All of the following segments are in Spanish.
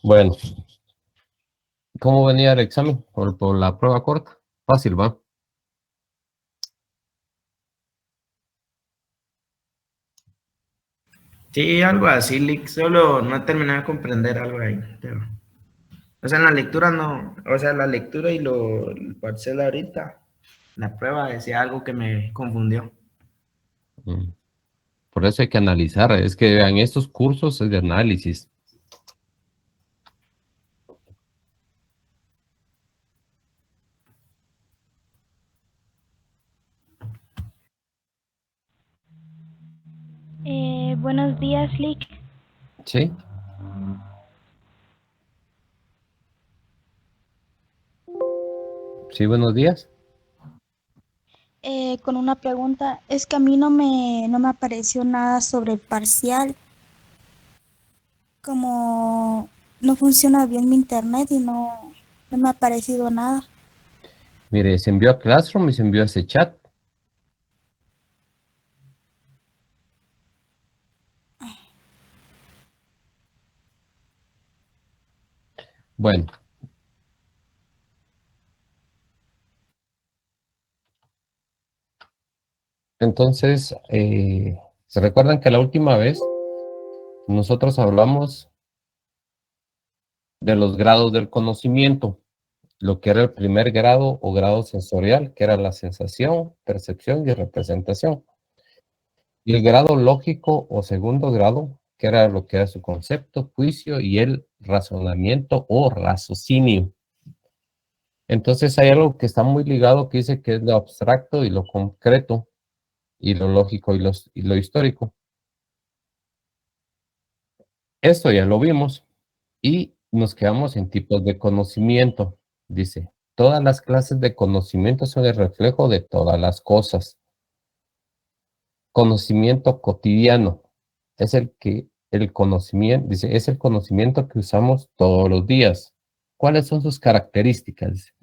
Bueno, ¿cómo venía el examen? Por la prueba corta. Fácil, ¿va? Sí, algo así, Lick. Solo no terminé de comprender algo ahí. O sea, en la lectura no. O sea, la lectura y el parcial ahorita, la prueba decía algo que me confundió. Mm. Por eso hay que analizar. Es que vean, estos cursos es de análisis. Buenos días, Lick. ¿Sí? Sí, buenos días. Con una pregunta. Es que a mí no me apareció nada sobre el parcial. Como no funciona bien mi internet y no me ha aparecido nada. Mire, se envió a Classroom y se envió a ese chat. Bueno, entonces, ¿se recuerdan que la última vez nosotros hablamos de los grados del conocimiento? Lo que era el primer grado o grado sensorial, que era la sensación, percepción y representación. Y el grado lógico o segundo grado, que era lo que era su concepto, juicio y el razonamiento o raciocinio. Entonces hay algo que está muy ligado que dice que es lo abstracto y lo concreto, y lo lógico y lo histórico. Esto ya lo vimos y nos quedamos en tipos de conocimiento. Dice, todas las clases de conocimiento son el reflejo de todas las cosas. Conocimiento cotidiano es el conocimiento, dice, es el conocimiento que usamos todos los días. ¿Cuáles son sus características?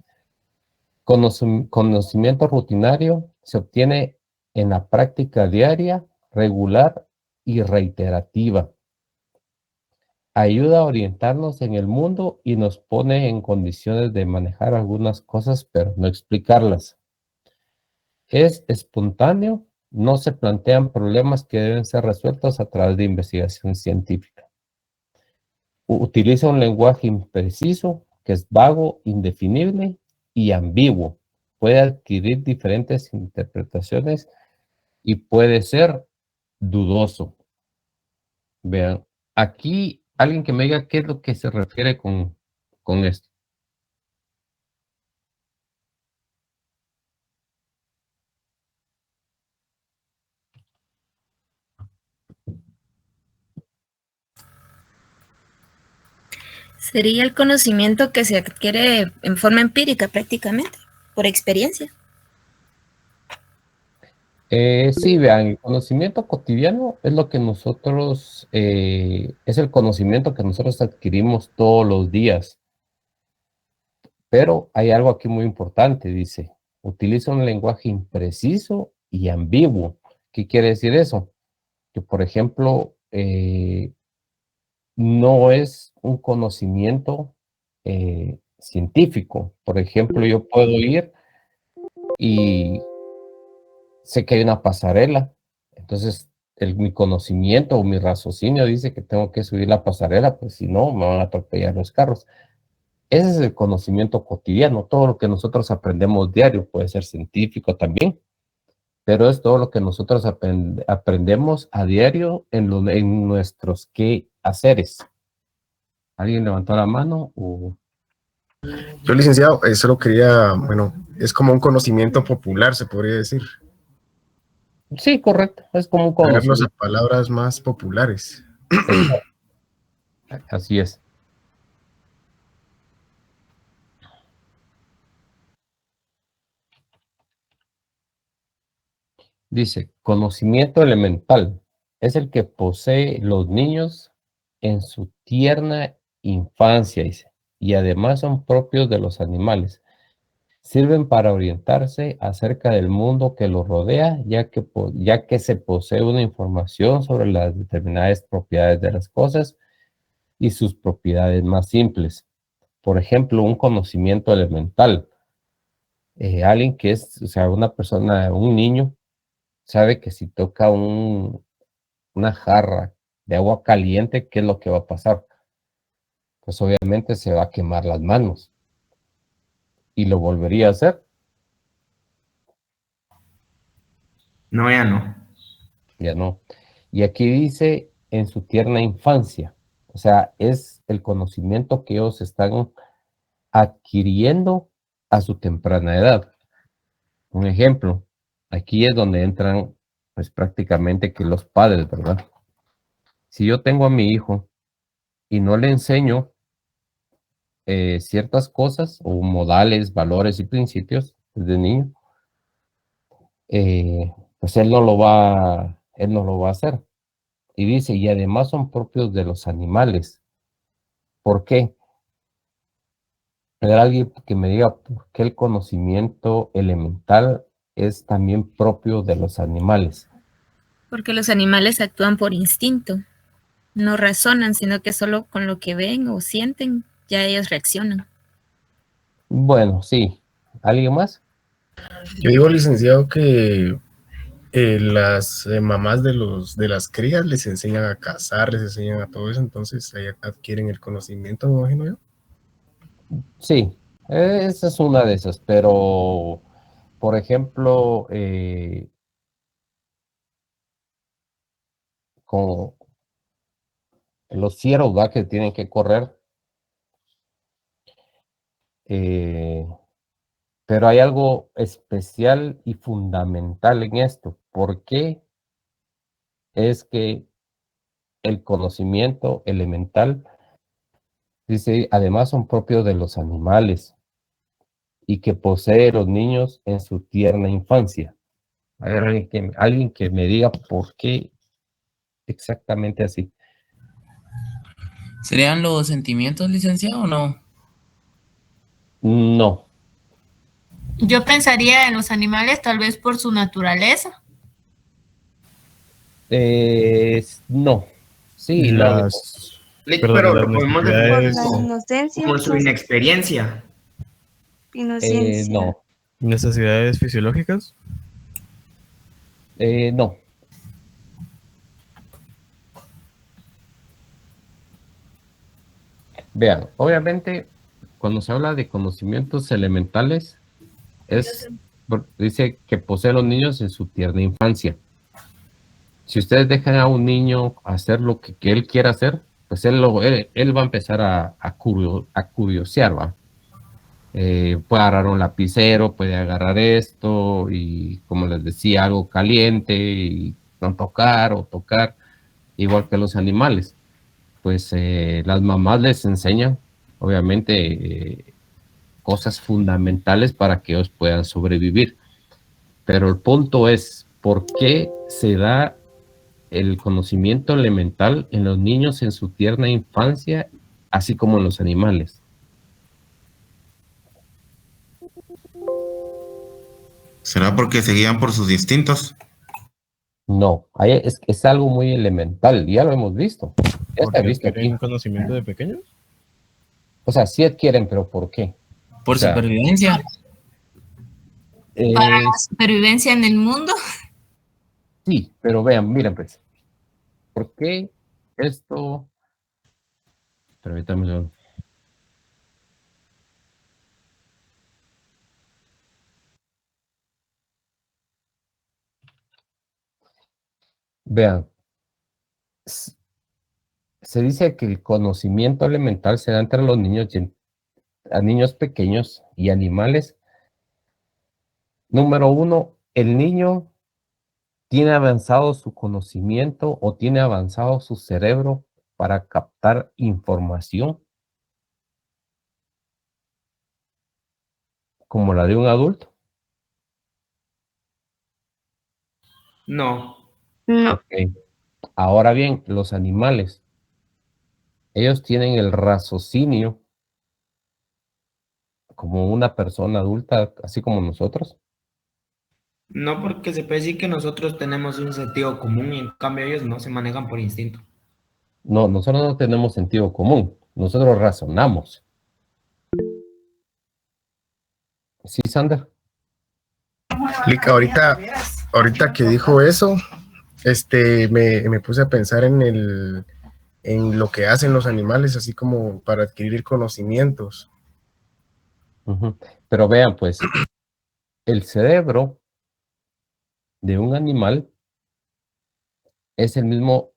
Conocimiento rutinario se obtiene en la práctica diaria, regular y reiterativa. Ayuda a orientarnos en el mundo y nos pone en condiciones de manejar algunas cosas, pero no explicarlas. Es espontáneo, no se plantean problemas que deben ser resueltos a través de investigación científica. Utiliza un lenguaje impreciso, que es vago, indefinible y ambiguo. Puede adquirir diferentes interpretaciones y puede ser dudoso. Vean, aquí alguien que me diga qué es lo que se refiere con esto. Sería el conocimiento que se adquiere en forma empírica prácticamente, por experiencia. Sí, vean, el conocimiento cotidiano es lo que nosotros, es el conocimiento que nosotros adquirimos todos los días, pero hay algo aquí muy importante, dice, utiliza un lenguaje impreciso y ambiguo. ¿Qué quiere decir eso? Que, por ejemplo, no es un conocimiento científico. Por ejemplo, yo puedo ir y sé que hay una pasarela, entonces mi conocimiento o mi raciocinio dice que tengo que subir la pasarela, pues si no, me van a atropellar los carros. Ese es el conocimiento cotidiano, todo lo que nosotros aprendemos diario, puede ser científico también, pero es todo lo que nosotros aprendemos a diario en nuestros quehaceres. ¿Alguien levantó la mano? Yo, licenciado, solo quería, bueno, es como un conocimiento popular, se podría decir. Sí, correcto, es como un Traerlos a conocimiento. palabras más populares. Exacto, así es. Dice, conocimiento elemental es el que posee los niños en su tierna infancia, dice, y además son propios de los animales. Sirven para orientarse acerca del mundo que los rodea, ya que se posee una información sobre las determinadas propiedades de las cosas y sus propiedades más simples. Por ejemplo, un conocimiento elemental. Alguien que es, o sea, una persona, un niño, sabe que si toca una jarra de agua caliente, ¿qué es lo que va a pasar? Pues obviamente se va a quemar las manos. ¿Y lo volvería a hacer? No, ya no. Ya no. Y aquí dice en su tierna infancia. O sea, es el conocimiento que ellos están adquiriendo a su temprana edad. Un ejemplo, aquí es donde entran, pues prácticamente que los padres, ¿verdad? Si yo tengo a mi hijo y no le enseño ciertas cosas o modales, valores y principios desde niño, pues él no lo va a hacer. Y dice, y además son propios de los animales. ¿Por qué? Era alguien que me diga por qué el conocimiento elemental es también propio de los animales. Porque los animales actúan por instinto, no razonan, sino que solo con lo que ven o sienten, ya ellos reaccionan. Bueno, sí. ¿Alguien más? Yo digo, licenciado, que las mamás de las crías les enseñan a cazar, les enseñan a todo eso, entonces ahí adquieren el conocimiento, me imagino yo. Sí, esa es una de esas, pero, por ejemplo, con los ciervos, ¿va? Que tienen que correr, eh, pero hay algo especial y fundamental en esto. ¿Por qué es que el conocimiento elemental, dice, además son propios de los animales y que posee los niños en su tierna infancia? A ver, alguien que me diga por qué exactamente así. ¿Serían los sentimientos, licenciado, o no? No, Yo pensaría en los animales tal vez por su naturaleza. no. Sí, no. Las, Pero perdón, las lo podemos Por definir necesidades, la inocencia, como su pues, inexperiencia. inocencia. No, necesidades fisiológicas. no. Vean, obviamente, cuando se habla de conocimientos elementales, dice que posee los niños en su tierna infancia. Si ustedes dejan a un niño hacer lo que él quiera hacer, pues él va a empezar a curiosear, ¿va? Puede agarrar un lapicero, puede agarrar esto y, como les decía, algo caliente y no tocar o tocar, igual que los animales. Pues las mamás les enseñan, obviamente, cosas fundamentales para que ellos puedan sobrevivir. Pero el punto es, ¿por qué se da el conocimiento elemental en los niños en su tierna infancia, así como en los animales? ¿Será porque se guían por sus instintos? No, es algo muy elemental, ya lo hemos visto. Ya está Porque visto aquí. adquieren conocimiento de pequeños. O sea, sí adquieren, pero ¿por qué? Por O sea, supervivencia. Para eh, la supervivencia en el mundo. sí, pero vean, miren pues, ¿por qué esto? Permítanme un segundo. Vean, se dice que el conocimiento elemental se da entre los niños, a niños pequeños y animales. Número uno, el niño tiene avanzado su conocimiento o tiene avanzado su cerebro para captar información como la de un adulto. No. No, Ok. Ahora bien, los animales, ellos tienen el raciocinio como una persona adulta, así como nosotros. No, porque se puede decir que nosotros tenemos un sentido común y en cambio ellos no se manejan por instinto. No, nosotros no tenemos sentido común, nosotros razonamos. ¿Sí, Sander? Lick, ahorita que dijo eso, me puse a pensar en lo que hacen los animales, así como para adquirir conocimientos. Ujú. Pero vean, pues, el cerebro de un animal es el mismo,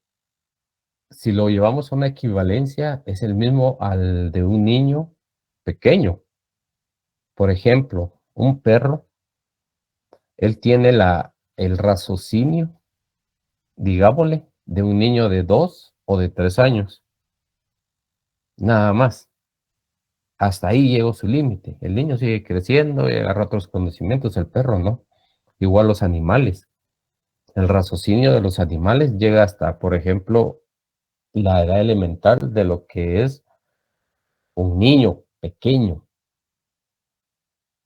si lo llevamos a una equivalencia, es el mismo al de un niño pequeño. Por ejemplo, un perro, él tiene el raciocinio, digámosle, de un niño de 2 o de 3 años. Nada más. Hasta ahí llegó su límite. El niño sigue creciendo y agarra otros conocimientos, el perro no. Igual los animales. El raciocinio de los animales llega hasta, por ejemplo, la edad elemental de lo que es un niño pequeño.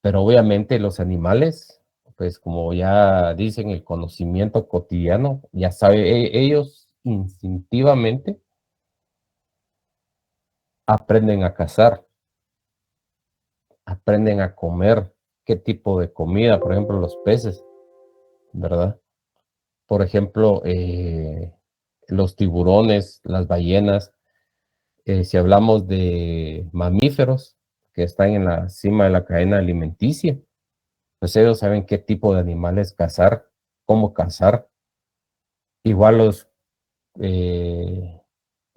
Pero obviamente los animales, pues como ya dicen, el conocimiento cotidiano, ya sabe, ellos instintivamente aprenden a cazar, aprenden a comer, qué tipo de comida, por ejemplo, los peces, ¿verdad? Por ejemplo, los tiburones, las ballenas, si hablamos de mamíferos que están en la cima de la cadena alimenticia, pues ellos saben qué tipo de animales cazar, cómo cazar. Igual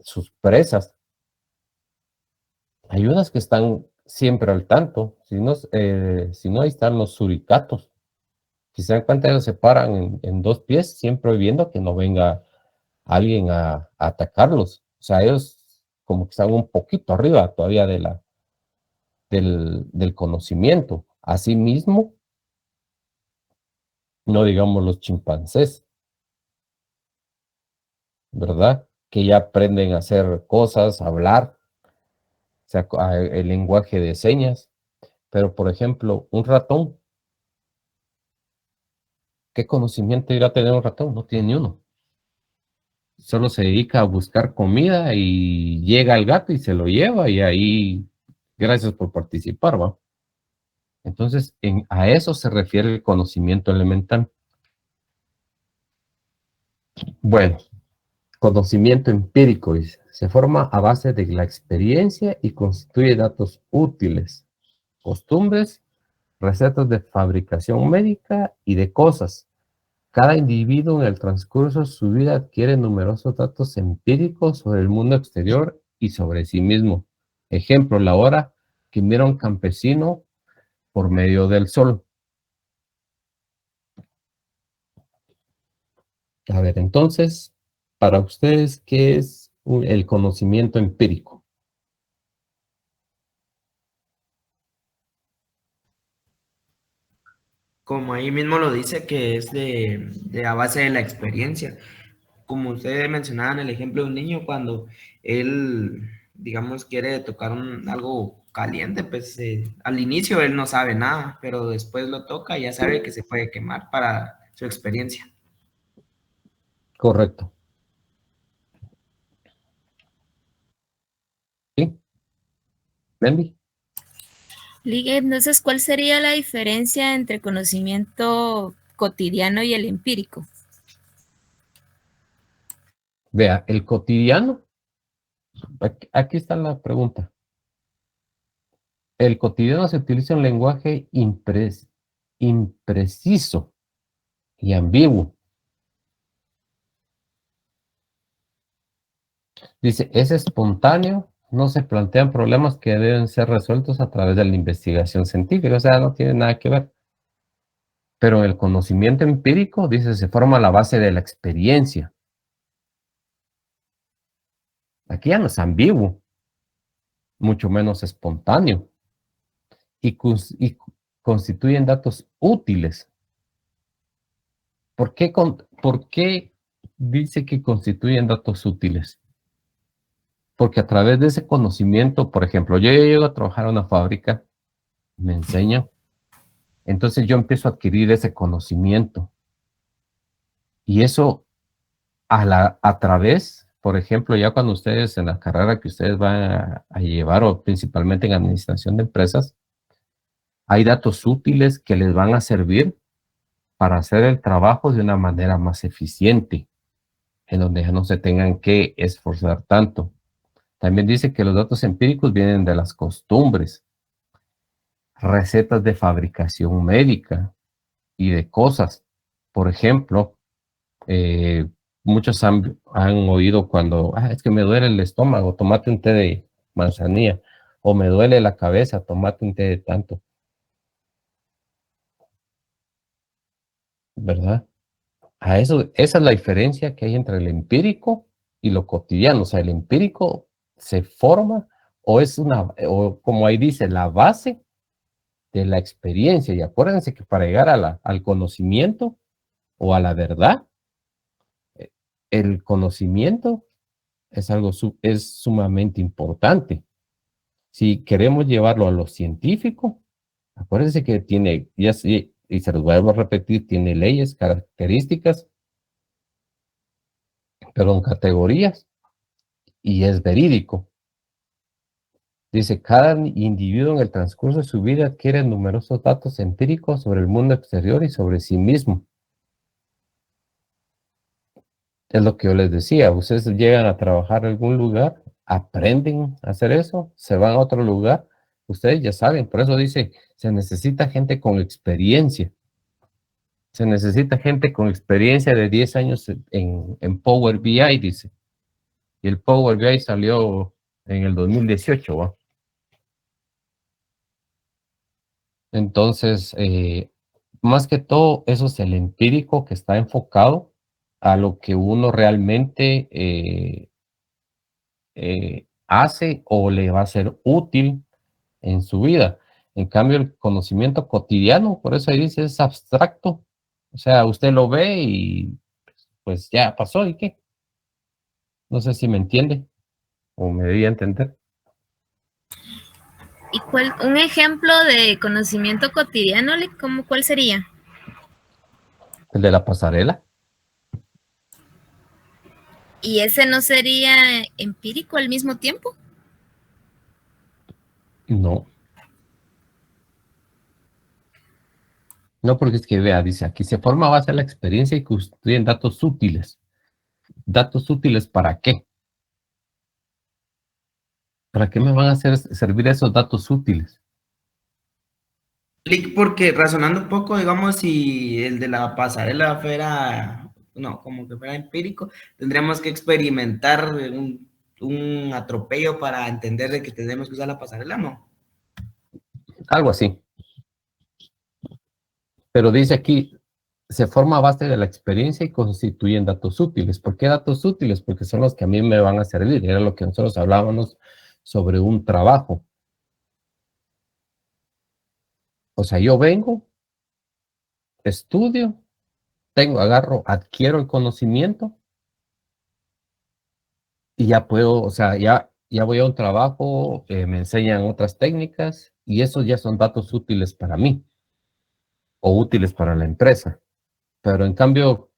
sus presas. Hay unas que están siempre al tanto, si no ahí están los suricatos. Si se dan cuenta, ellos se paran en 2 pies, siempre viendo que no venga alguien a atacarlos. O sea, ellos como que están un poquito arriba todavía del conocimiento. Asimismo, no digamos los chimpancés, ¿verdad? Que ya aprenden a hacer cosas, a hablar, o sea, el lenguaje de señas. Pero, por ejemplo, un ratón, ¿qué conocimiento irá a tener un ratón? No tiene ni uno. Solo se dedica a buscar comida y llega el gato y se lo lleva y ahí, gracias por participar, ¿va? Entonces, a eso se refiere el conocimiento elemental. Bueno, conocimiento empírico, dice, se forma a base de la experiencia y constituye datos útiles, costumbres, recetas de fabricación médica y de cosas. Cada individuo en el transcurso de su vida adquiere numerosos datos empíricos sobre el mundo exterior y sobre sí mismo. Ejemplo, la hora que mira un campesino por medio del sol. A ver, entonces, para ustedes, ¿qué es el conocimiento empírico? Como ahí mismo lo dice, que es de a base de la experiencia. Como ustedes mencionaban el ejemplo de un niño, cuando él, digamos, quiere tocar algo caliente, pues al inicio él no sabe nada, pero después lo toca y ya sabe que se puede quemar para su experiencia. Correcto. ¿Sí? ¿Bendy? Ligue, entonces, ¿cuál sería la diferencia entre conocimiento cotidiano y el empírico? Vea, el cotidiano, aquí está la pregunta. El cotidiano se utiliza un lenguaje impreciso y ambiguo. Dice, es espontáneo, no se plantean problemas que deben ser resueltos a través de la investigación científica, o sea, no tiene nada que ver. Pero el conocimiento empírico, dice, se forma a la base de la experiencia. Aquí ya no es ambiguo, mucho menos espontáneo. Y constituyen datos útiles. ¿Por qué dice que constituyen datos útiles? Porque a través de ese conocimiento, por ejemplo, yo llego a trabajar en una fábrica, me enseñan, entonces yo empiezo a adquirir ese conocimiento. Y eso a través, por ejemplo, ya cuando ustedes en la carrera que ustedes van a llevar, o principalmente en administración de empresas, hay datos útiles que les van a servir para hacer el trabajo de una manera más eficiente, en donde ya no se tengan que esforzar tanto. También dice que los datos empíricos vienen de las costumbres, recetas de fabricación médica y de cosas. Por ejemplo, muchos han oído cuando, es que me duele el estómago, tomate un té de manzanilla, o me duele la cabeza, tomate un té de tanto. ¿Verdad? Esa es la diferencia que hay entre el empírico y lo cotidiano. O sea, el empírico se forma o como ahí dice, la base de la experiencia. Y acuérdense que para llegar al conocimiento o a la verdad, el conocimiento es algo es sumamente importante. Si queremos llevarlo a lo científico, acuérdense que tiene, y se los vuelvo a repetir, tiene leyes, características, categorías, y es verídico. Dice, cada individuo en el transcurso de su vida adquiere numerosos datos empíricos sobre el mundo exterior y sobre sí mismo. Es lo que yo les decía, ustedes llegan a trabajar en algún lugar, aprenden a hacer eso, se van a otro lugar, ustedes ya saben, por eso dice, se necesita gente con experiencia. Se necesita gente con experiencia de 10 años en Power BI, dice. Y el Power BI salió en el 2018, ¿va? Entonces, más que todo, eso es el empírico que está enfocado a lo que uno realmente hace o le va a ser útil en su vida. En cambio, el conocimiento cotidiano, por eso ahí dice, es abstracto. O sea, usted lo ve y pues ya pasó, ¿y qué? No sé si me entiende o me debía entender. ¿Y un ejemplo de conocimiento cotidiano, cuál sería? El de la pasarela. ¿Y ese no sería empírico al mismo tiempo? No. No, porque es que vea, dice aquí, se forma a base de la experiencia y construyen datos útiles. ¿Datos útiles para qué? ¿Para qué me van a hacer servir esos datos útiles? Porque razonando un poco, digamos, si el de la pasarela fuera, no, como que fuera empírico, tendríamos que experimentar un atropello para entender de que tenemos que usar la pasarela, ¿no? Algo así. Pero dice aquí, se forma a base de la experiencia y constituyen datos útiles. ¿Por qué datos útiles? Porque son los que a mí me van a servir. Era lo que nosotros hablábamos sobre un trabajo. O sea, yo vengo, estudio, adquiero el conocimiento y ya puedo, o sea, ya voy a un trabajo, me enseñan otras técnicas y esos ya son datos útiles para mí o útiles para la empresa. Pero en cambio,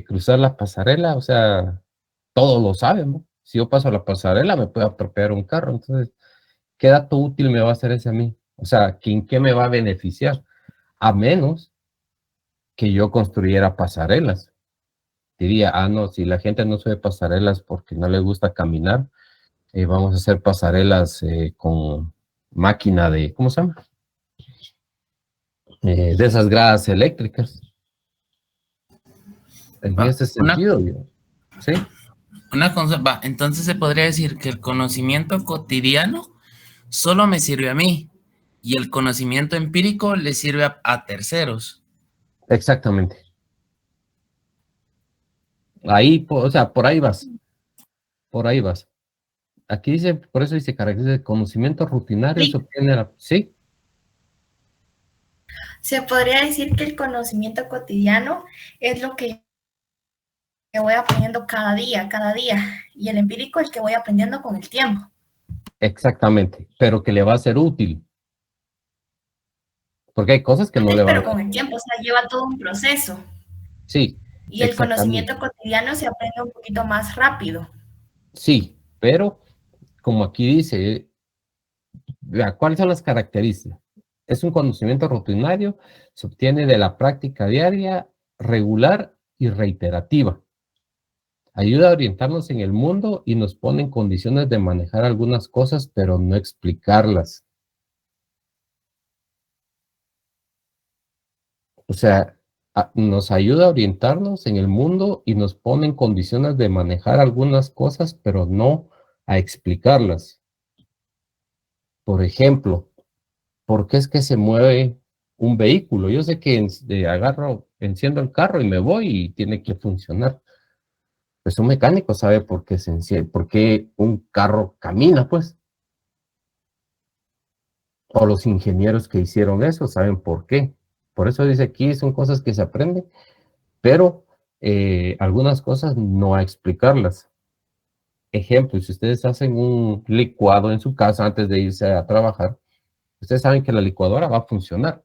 cruzar la pasarela, o sea, todos lo saben, ¿no? Si yo paso la pasarela, me puede atropellar un carro. Entonces, ¿qué dato útil me va a hacer ese a mí? O sea, ¿en qué me va a beneficiar? A menos que yo construyera pasarelas. Diría, no, si la gente no sube pasarelas porque no le gusta caminar, vamos a hacer pasarelas con máquina de, ¿cómo se llama? De esas gradas eléctricas. En ese sentido, ¿sí? Una cosa, entonces se podría decir que el conocimiento cotidiano solo me sirve a mí y el conocimiento empírico le sirve a terceros. Exactamente. Ahí, o sea, por ahí vas. Por ahí vas. Aquí dice, por eso dice características de conocimiento rutinario, Sí. se obtiene ¿sí? Se podría decir que el conocimiento cotidiano es lo que voy aprendiendo cada día, y el empírico es el que voy aprendiendo con el tiempo. Exactamente, pero que le va a ser útil. Porque hay cosas que no le van a... Pero con el tiempo, o sea, lleva todo un proceso. Sí. Y el conocimiento cotidiano se aprende un poquito más rápido. Sí, pero como aquí dice, vea, ¿cuáles son las características? Es un conocimiento rutinario, se obtiene de la práctica diaria, regular y reiterativa. Ayuda a orientarnos en el mundo y nos pone en condiciones de manejar algunas cosas, pero no explicarlas. O sea, nos ayuda a orientarnos en el mundo y nos pone en condiciones de manejar algunas cosas, pero no a explicarlas. Por ejemplo, ¿por qué es que se mueve un vehículo? Yo sé que agarro, enciendo el carro y me voy y tiene que funcionar. Pues un mecánico sabe por qué se enciende, por qué un carro camina, pues. O los ingenieros que hicieron eso saben por qué. Por eso dice aquí, son cosas que se aprenden, pero algunas cosas no a explicarlas. Ejemplo, si ustedes hacen un licuado en su casa antes de irse a trabajar, ustedes saben que la licuadora va a funcionar.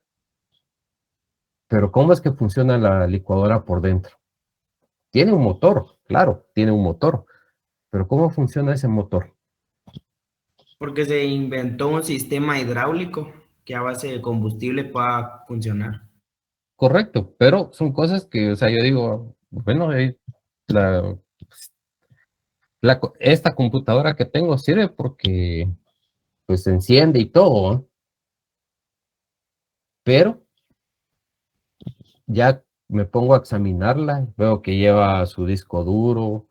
Pero ¿cómo es que funciona la licuadora por dentro? Tiene un motor, claro, tiene un motor. Pero ¿cómo funciona ese motor? Porque se inventó un sistema hidráulico que a base de combustible pueda funcionar. Correcto, pero son cosas que, o sea, yo digo, bueno, la, esta computadora que tengo sirve porque pues se enciende y todo, ¿no? Pero ya me pongo a examinarla, veo que lleva su disco duro,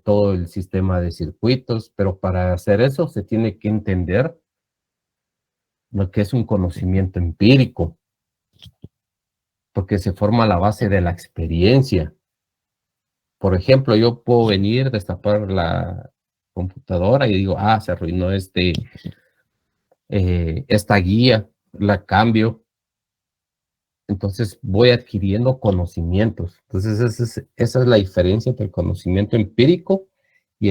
todo el sistema de circuitos, pero para hacer eso se tiene que entender lo que es un conocimiento empírico, porque se forma la base de la experiencia. Por ejemplo, yo puedo venir, destapar la computadora y digo, se arruinó esta guía, la cambio. Entonces voy adquiriendo conocimientos. Entonces esa es la diferencia entre el conocimiento empírico y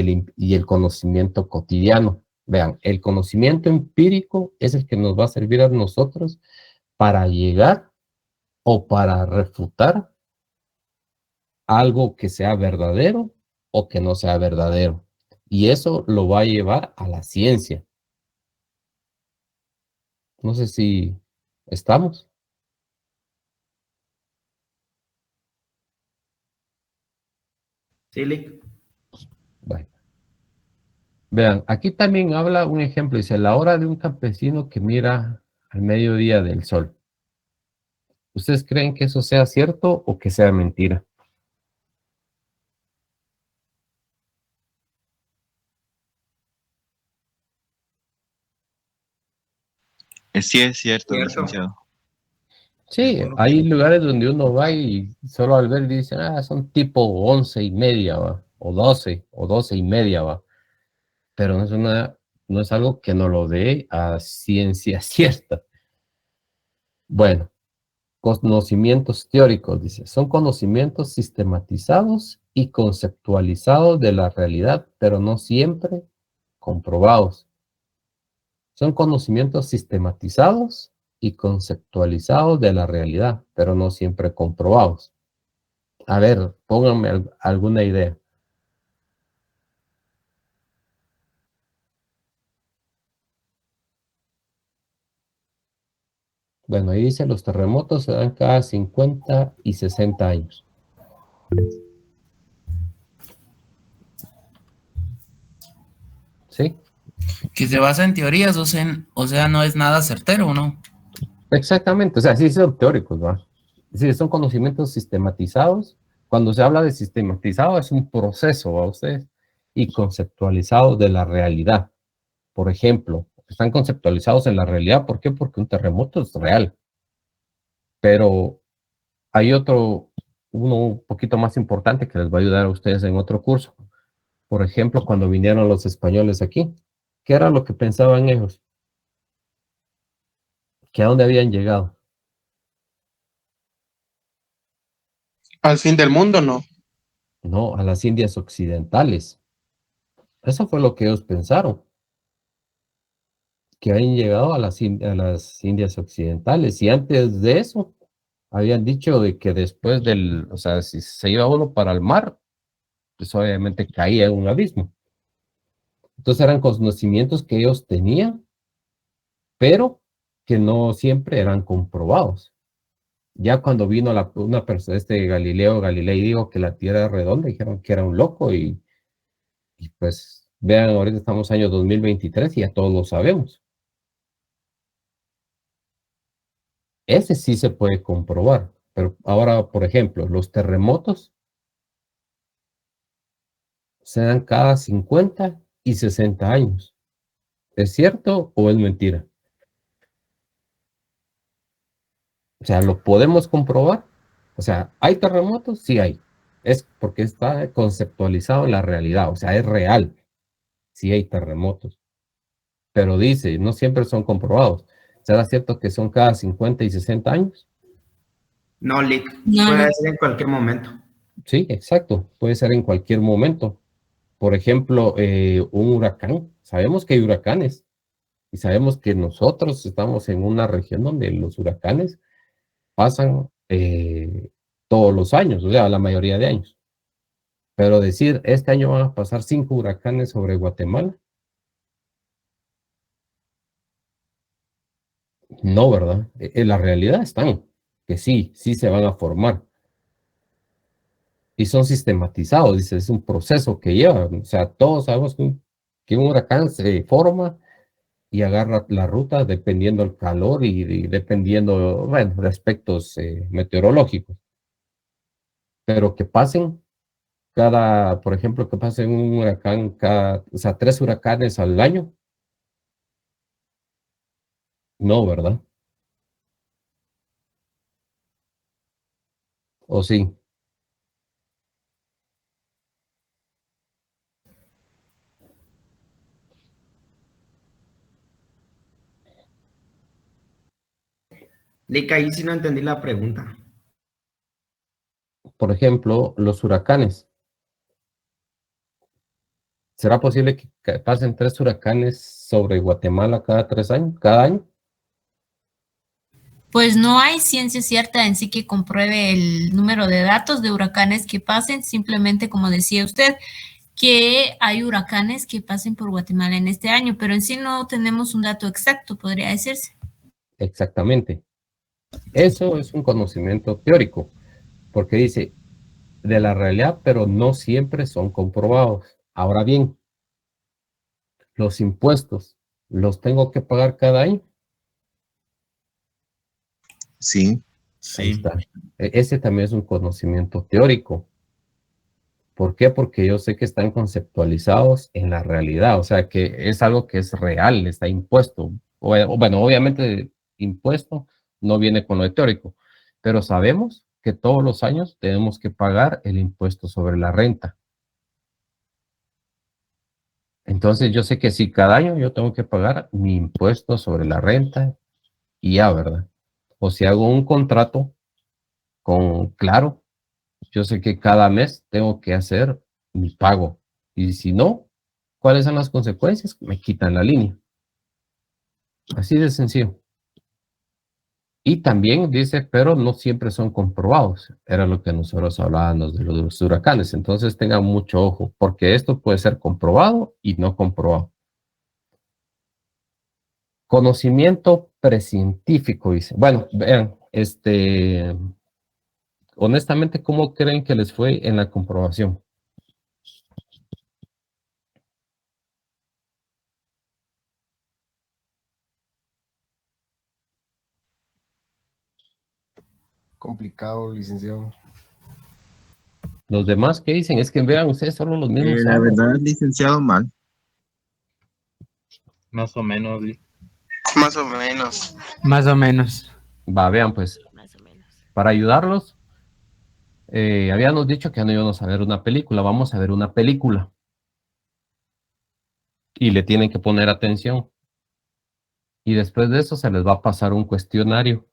el conocimiento cotidiano. Vean, el conocimiento empírico es el que nos va a servir a nosotros para llegar o para refutar algo que sea verdadero o que no sea verdadero. Y eso lo va a llevar a la ciencia. No sé si estamos. ¿Sí, Lick? Bueno. Vean, aquí también habla un ejemplo, dice, la hora de un campesino que mira al mediodía del sol. ¿Ustedes creen que eso sea cierto o que sea mentira? Sí, es cierto, Cierto. licenciado. Sí, hay lugares donde uno va y solo al ver dice, son tipo 11:30, ¿va? O 12, o 12:30, ¿va? Pero no es algo que no lo dé a ciencia cierta. Bueno, conocimientos teóricos, dice, son conocimientos sistematizados y conceptualizados de la realidad, pero no siempre comprobados. Son conocimientos sistematizados y conceptualizados de la realidad, pero no siempre comprobados. A ver, pónganme alguna idea. Bueno, ahí dice, los terremotos se dan cada 50 y 60 años. ¿Sí? Que se basa en teorías, o sea, no es nada certero, ¿no? Exactamente, o sea, sí son teóricos, ¿va? Sí, son conocimientos sistematizados. Cuando se habla de sistematizado es un proceso, ¿va ustedes? Y conceptualizado de la realidad. Por ejemplo, están conceptualizados en la realidad, ¿por qué? Porque un terremoto es real. Pero hay uno un poquito más importante que les va a ayudar a ustedes en otro curso. Por ejemplo, cuando vinieron los españoles aquí, ¿qué era lo que pensaban ellos? ¿Que a dónde habían llegado? Al fin del mundo, no. No, a las Indias occidentales. Eso fue lo que ellos pensaron, que habían llegado a a las Indias occidentales. Y antes de eso, habían dicho de que después o sea, si se iba uno para el mar, pues obviamente caía en un abismo. Entonces eran conocimientos que ellos tenían, pero que no siempre eran comprobados. Ya cuando vino una persona, Galileo Galilei, dijo que la Tierra es redonda, dijeron que era un loco y pues vean, ahorita estamos año 2023 y ya todos lo sabemos. Ese sí se puede comprobar, pero ahora, por ejemplo, los terremotos se dan cada 50 y 60 años. ¿Es cierto o es mentira? O sea, ¿lo podemos comprobar? O sea, ¿hay terremotos? Sí hay. Es porque está conceptualizado en la realidad, o sea, es real. Sí hay terremotos. Pero dice, no siempre son comprobados. ¿Será cierto que son cada 50 y 60 años? No, Lick. No, Puede no. ser en cualquier momento. Sí, exacto. Puede ser en cualquier momento. Por ejemplo, un huracán. Sabemos que hay huracanes y sabemos que nosotros estamos en una región donde los huracanes pasan todos los años, o sea, la mayoría de años. Pero decir, este año van a pasar 5 huracanes sobre Guatemala, no, ¿verdad? En la realidad están, que sí se van a formar. Y son sistematizados, dice, es un proceso que lleva. O sea, todos sabemos que un huracán se forma y agarra la ruta dependiendo del calor y dependiendo, bueno, de aspectos meteorológicos. Pero que pasen por ejemplo, que pasen un huracán o sea, 3 huracanes al año. No, ¿verdad? ¿O sí? Lick, ahí sí no entendí la pregunta. Por ejemplo, los huracanes. ¿Será posible que pasen 3 huracanes sobre Guatemala cada 3 años, cada año? Pues no hay ciencia cierta en sí que compruebe el número de datos de huracanes que pasen, simplemente como decía usted, que hay huracanes que pasen por Guatemala en este año, pero en sí no tenemos un dato exacto, podría decirse. Exactamente. Eso es un conocimiento teórico, porque dice de la realidad, pero no siempre son comprobados. Ahora bien, los impuestos, ¿los tengo que pagar cada año? Sí. Ahí está. Ese también es un conocimiento teórico. ¿Por qué? Porque yo sé que están conceptualizados en la realidad, o sea, que es algo que es real, está impuesto. Bueno, obviamente impuesto no viene con lo teórico, pero sabemos que todos los años tenemos que pagar el impuesto sobre la renta. Entonces yo sé que si cada año yo tengo que pagar mi impuesto sobre la renta y ya, ¿verdad? O si hago un contrato con Claro, yo sé que cada mes tengo que hacer mi pago. Y si no, ¿cuáles son las consecuencias? Me quitan la línea. Así de sencillo. Y también dice, pero no siempre son comprobados. Era lo que nosotros hablábamos de los huracanes. Entonces tengan mucho ojo, porque esto puede ser comprobado y no comprobado. Conocimiento precientífico, dice. Bueno, vean, honestamente, ¿cómo creen que les fue en la comprobación? Complicado, licenciado. Los demás, ¿qué dicen? Es que vean, ustedes solo los mismos La hablan. verdad, licenciado, mal. Más o menos. Más o menos. Más o menos. Va, vean, pues, para ayudarlos, habíamos dicho que no íbamos a ver una película, vamos a ver una película. Y le tienen que poner atención. Y después de eso se les va a pasar un cuestionario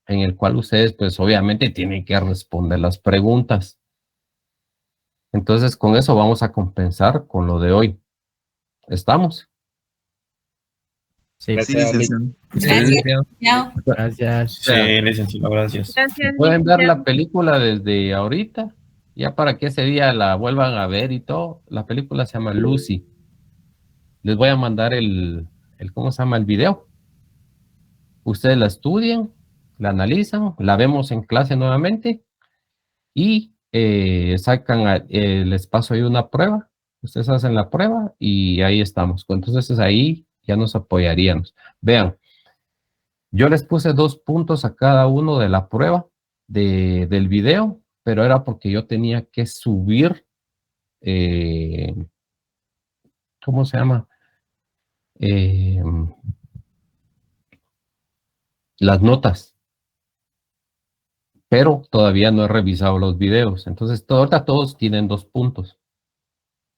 en el cual ustedes, pues, obviamente tienen que responder las preguntas. Entonces, con eso vamos a compensar con lo de hoy. ¿Estamos? Sí. Sí, licenciado. Gracias. Chao. Gracias. Sí, licenciado, gracias. Gracias. Pueden ver la película desde ahorita, ya para que ese día la vuelvan a ver y todo. La película se llama Lucy. les voy a mandar ¿cómo se llama? El video. Ustedes la estudian, la analizan, la vemos en clase nuevamente y les paso ahí una prueba. Ustedes hacen la prueba y ahí estamos. Entonces ahí ya nos apoyaríamos. Vean, yo les puse 2 puntos a cada uno de la prueba del video, pero era porque yo tenía que subir, ¿cómo se llama? Las notas, pero todavía no he revisado los videos. Entonces, ahorita todos tienen 2 puntos,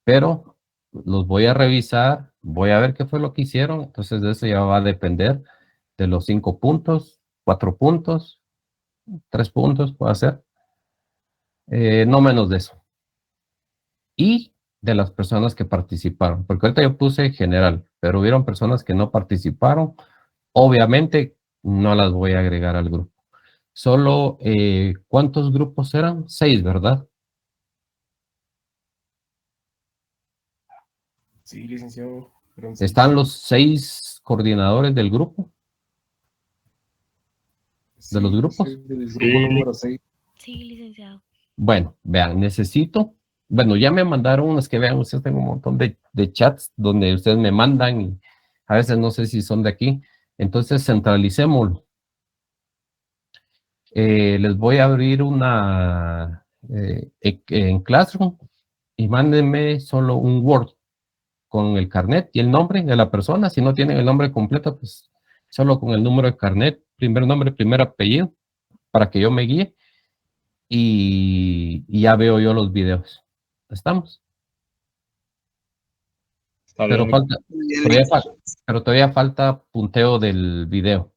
pero los voy a revisar, voy a ver qué fue lo que hicieron. Entonces, de eso ya va a depender de los 5 puntos, 4 puntos, 3 puntos, puede ser. No menos de eso. Y de las personas que participaron, porque ahorita yo puse general, pero hubieron personas que no participaron. Obviamente, no las voy a agregar al grupo. Solo, ¿cuántos grupos eran? 6, ¿verdad? Sí, licenciado. ¿Están los 6 coordinadores del grupo? ¿De los grupos? Del grupo número 6. Sí, licenciado. Bueno, vean, bueno, ya me mandaron, es que vean, ustedes tengo un montón de chats donde ustedes me mandan y a veces no sé si son de aquí. Entonces, centralicémoslo. Les voy a abrir una en Classroom y mándenme solo un Word con el carnet y el nombre de la persona. Si no tienen el nombre completo, pues solo con el número de carnet, primer nombre, primer apellido, para que yo me guíe y ya veo yo los videos. ¿Estamos? Pero todavía falta punteo del video,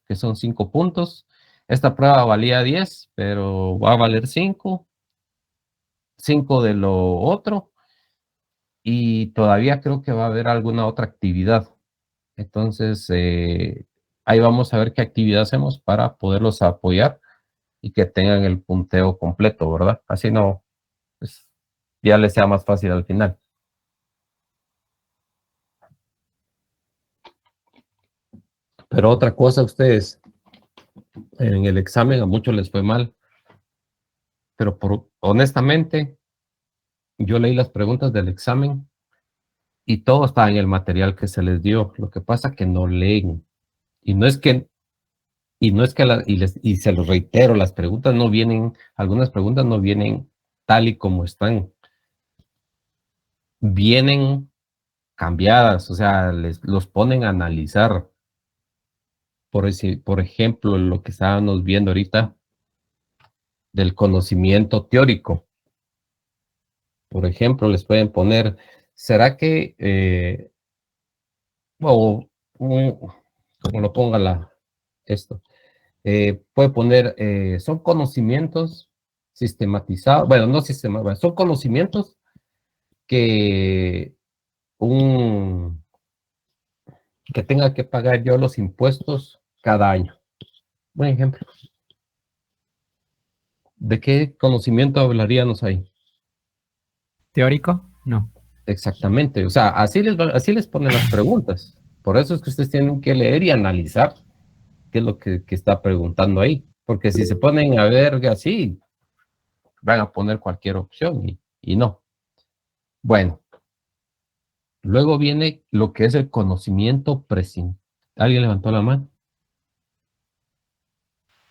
que son 5 puntos. Esta prueba valía 10, pero va a valer 5. 5 de lo otro. Y todavía creo que va a haber alguna otra actividad. Entonces, ahí vamos a ver qué actividad hacemos para poderlos apoyar y que tengan el punteo completo, ¿verdad? Así no, pues, ya les sea más fácil al final. Pero otra cosa, ustedes, en el examen a muchos les fue mal, pero honestamente, yo leí las preguntas del examen y todo está en el material que se les dio. Lo que pasa es que no leen. Y se los reitero, las preguntas no vienen, algunas preguntas no vienen tal y como están. Vienen cambiadas, o sea, los ponen a analizar. Por ejemplo, lo que estábamos viendo ahorita del conocimiento teórico. Por ejemplo, les pueden poner, ¿será que, como lo ponga esto, puede poner, son conocimientos sistematizados, bueno, no sistematizados, son conocimientos que que tenga que pagar yo los impuestos cada año. Buen ejemplo. ¿De qué conocimiento hablaríamos ahí? ¿Teórico? No. Exactamente, o sea, así les ponen las preguntas. Por eso es que ustedes tienen que leer y analizar qué es lo que está preguntando ahí. Porque si se ponen a ver así, van a poner cualquier opción y no. Bueno, luego viene lo que es el conocimiento presente. ¿Alguien levantó la mano?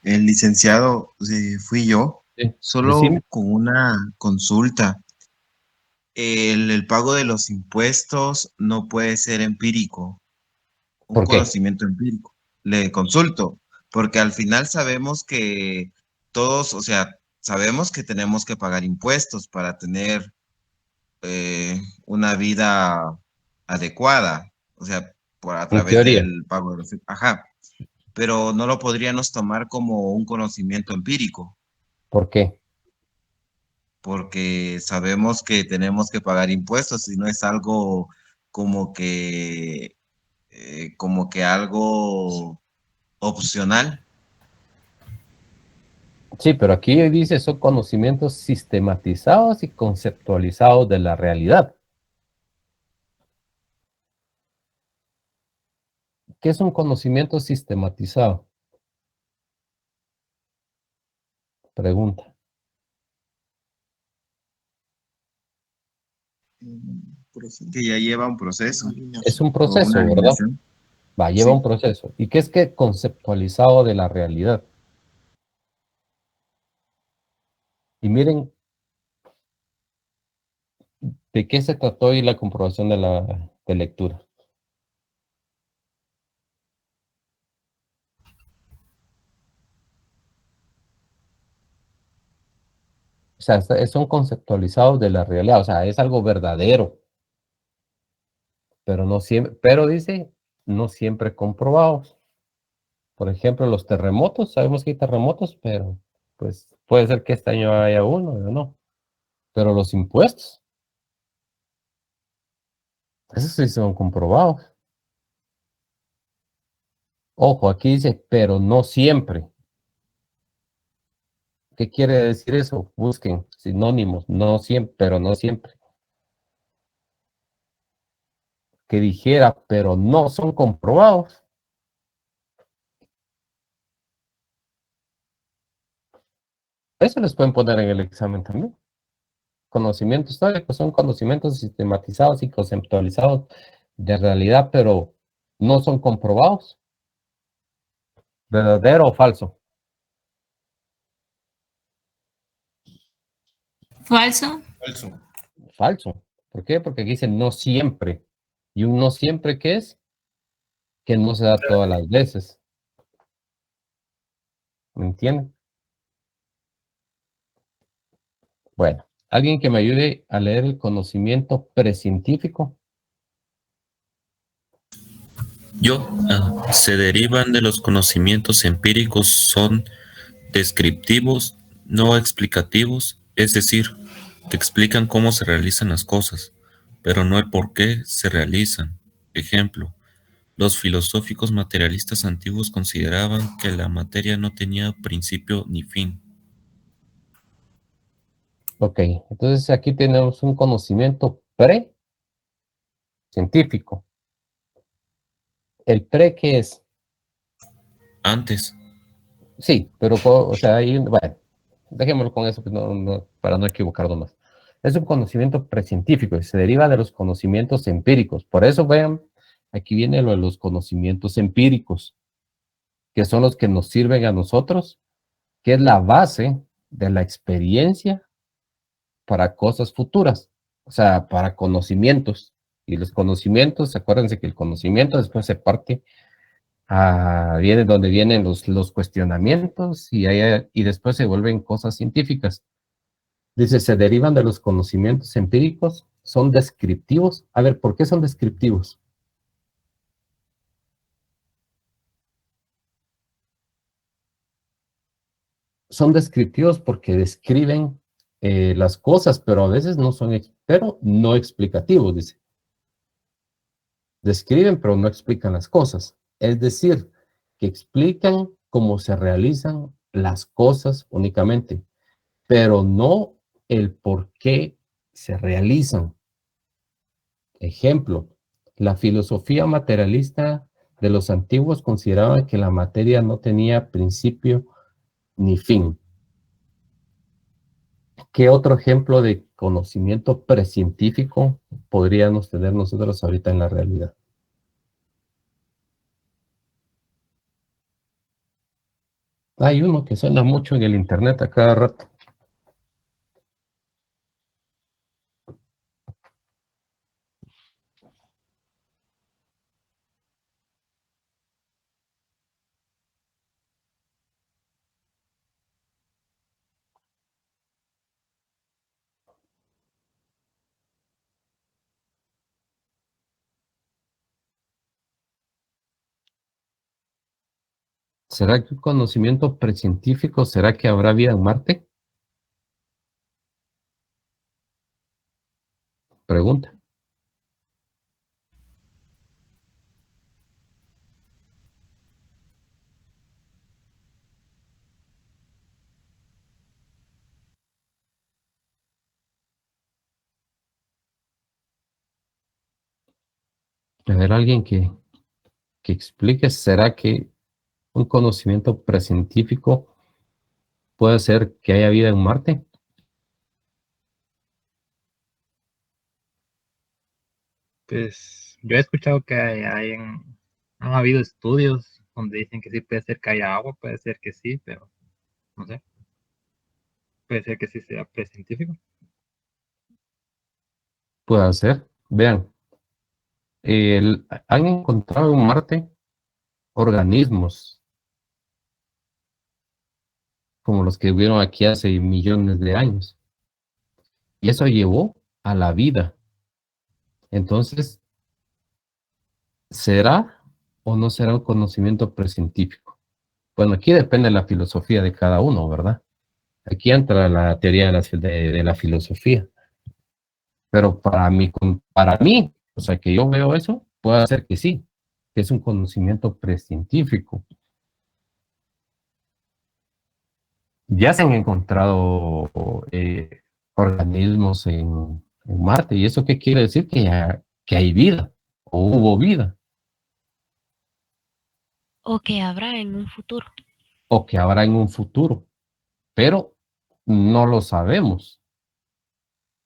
El licenciado fui yo, Sí, solo decime. con una consulta. El pago de los impuestos no puede ser empírico, un ¿Por qué? conocimiento empírico. Le consulto, porque al final sabemos que todos, o sea, sabemos que tenemos que pagar impuestos para tener una vida adecuada, o sea, a En través teoría. del pago de los... Ajá, pero no lo podríamos tomar como un conocimiento empírico, ¿Por qué? porque sabemos que tenemos que pagar impuestos y no es algo como que algo opcional. Sí, pero aquí dice son conocimientos sistematizados y conceptualizados de la realidad. ¿Qué es un conocimiento sistematizado? Pregunta. Que ya lleva un proceso. Es un O proceso, una ¿verdad? alineación. Va, lleva Sí. un proceso. ¿Y qué es que conceptualizado de la realidad? Y miren, ¿de qué se trató hoy la comprobación de la de lectura? O sea, son conceptualizados de la realidad, o sea, es algo verdadero, pero no siempre, pero dice, no siempre comprobados. Por ejemplo, los terremotos, sabemos que hay terremotos, pero pues puede ser que este año haya uno o no. Pero los impuestos, esos sí son comprobados. Ojo, aquí dice, pero no siempre. ¿Qué quiere decir eso? Busquen sinónimos, no siempre, pero no siempre. Que dijera, pero no son comprobados. Eso les pueden poner en el examen también. Conocimientos históricos son conocimientos sistematizados y conceptualizados de realidad, pero no son comprobados. ¿Verdadero o falso? Falso. Falso. Falso. ¿Por qué? Porque aquí dice no siempre. ¿Y un no siempre qué es? Que no se da todas las veces. ¿Me entienden? Bueno, alguien que me ayude a leer el conocimiento precientífico. Se derivan de los conocimientos empíricos, son descriptivos, no explicativos, es decir, te explican cómo se realizan las cosas, pero no el por qué se realizan. Ejemplo, los filosóficos materialistas antiguos consideraban que la materia no tenía principio ni fin. Ok, entonces aquí tenemos un conocimiento precientífico. ¿El pre qué es? Antes, Sí, pero, o sea, bueno, dejémoslo con eso pues, para no equivocarnos más. Es un conocimiento precientífico y se deriva de los conocimientos empíricos. Por eso, vean, aquí viene lo de los conocimientos empíricos, que son los que nos sirven a nosotros, que es la base de la experiencia para cosas futuras, o sea, para conocimientos. Y los conocimientos, acuérdense que el conocimiento después se parte viene donde vienen los cuestionamientos y después se vuelven cosas científicas. Dice, se derivan de los conocimientos empíricos, son descriptivos. A ver, ¿por qué son descriptivos? Son descriptivos porque describen las cosas, pero a veces no son, pero no explicativos, dice. Describen, pero no explican las cosas. Es decir, que explican cómo se realizan las cosas únicamente, pero no el por qué se realizan. Ejemplo, la filosofía materialista de los antiguos consideraba que la materia no tenía principio ni fin. ¿Qué otro ejemplo de conocimiento precientífico podríamos tener nosotros ahorita en la realidad? Hay uno que suena mucho en el internet a cada rato. ¿Será que un conocimiento precientífico será que habrá vida en Marte? Pregunta. A ver, alguien que que explique, ¿será que un conocimiento precientífico puede ser que haya vida en Marte? Pues yo he escuchado que han habido estudios donde dicen que sí puede ser que haya agua, puede ser que sí, pero no sé. Puede ser que sí sea precientífico. Puede ser. Vean, han encontrado en Marte organismos como los que hubieron aquí hace millones de años. Y eso llevó a la vida. Entonces, ¿será o no será un conocimiento precientífico? Bueno, aquí depende de la filosofía de cada uno, ¿verdad? Aquí entra la teoría de la filosofía. Pero para mí, o sea, que yo veo eso, puede ser que sí, que es un conocimiento precientífico. Ya se han encontrado organismos en Marte, ¿y eso qué quiere decir? Que hay vida, o hubo vida, O que habrá en un futuro. o que habrá en un futuro, pero no lo sabemos.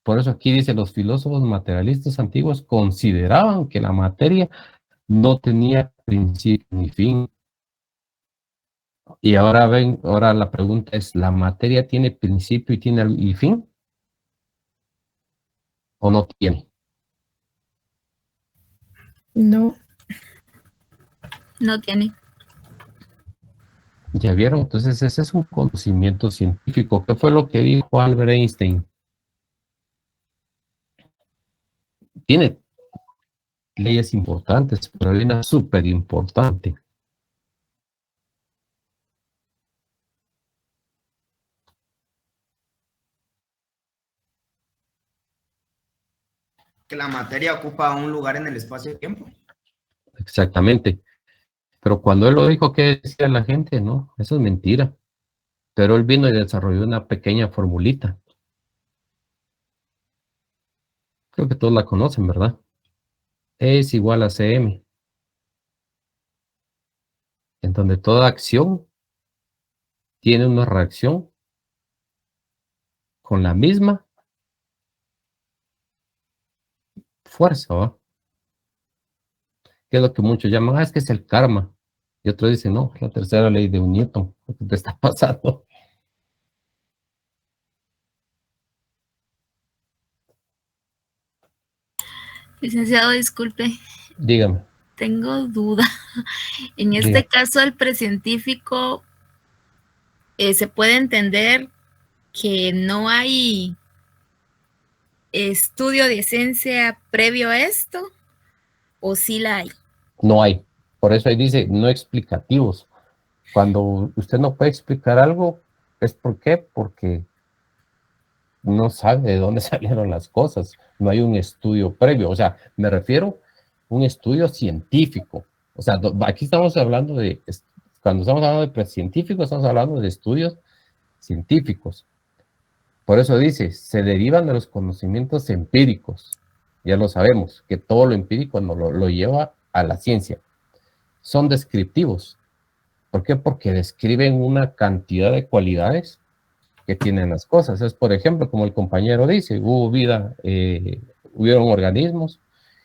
Por eso aquí dice, los filósofos materialistas antiguos consideraban que la materia no tenía principio ni fin. Y ahora ahora la pregunta es, ¿la materia tiene principio y fin? ¿O no tiene? No. No tiene. ¿Ya vieron? Entonces ese es un conocimiento científico. ¿Qué fue lo que dijo Albert Einstein? Tiene leyes importantes, pero hay una súper importante. Que la materia ocupa un lugar en el espacio-tiempo. Exactamente. Pero cuando él lo dijo, ¿qué decía la gente? No, eso es mentira. Pero él vino y desarrolló una pequeña formulita. Creo que todos la conocen, ¿verdad? E es igual a cm, en donde toda acción tiene una reacción con la misma fuerza, ¿va? Que es lo que muchos llaman, es que es el karma. Y otros dicen, no, es la tercera ley de Newton, lo que te está pasando. Licenciado, disculpe, Dígame. tengo duda. En Diga. este caso, el precientífico, ¿se puede entender que no hay estudio de ciencia previo a esto? ¿O sí la hay? No hay. Por eso ahí dice, no explicativos. Cuando usted no puede explicar algo, ¿es por qué? Porque no sabe de dónde salieron las cosas. No hay un estudio previo. O sea, me refiero a un estudio científico. O sea, aquí estamos hablando cuando estamos hablando de científicos, estamos hablando de estudios científicos. Por eso dice, se derivan de los conocimientos empíricos. Ya lo sabemos, que todo lo empírico no lo lleva a la ciencia. Son descriptivos. ¿Por qué? Porque describen una cantidad de cualidades que tienen las cosas. Es, por ejemplo, como el compañero dice, hubo vida, hubieron organismos,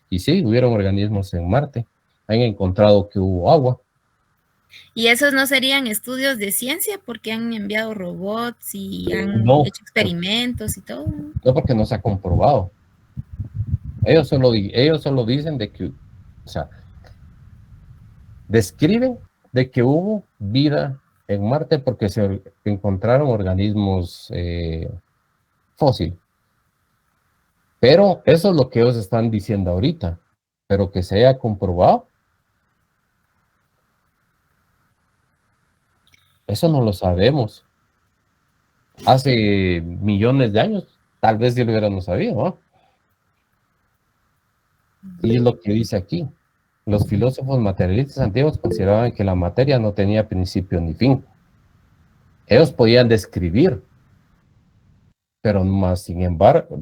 y sí, hubieron organismos en Marte. Han encontrado que hubo agua. ¿Y esos no serían estudios de ciencia porque han enviado robots y han No. hecho experimentos y todo? No, porque no se ha comprobado. Ellos solo dicen de que, o sea, describen de que hubo vida en Marte porque se encontraron organismos fósiles. Pero eso es lo que ellos están diciendo ahorita. Pero que se haya comprobado, eso no lo sabemos. Hace millones de años, tal vez sí lo hubiéramos sabido, ¿no? Y es lo que dice aquí. Los filósofos materialistas antiguos consideraban que la materia no tenía principio ni fin. Ellos podían describir, pero sin embargo,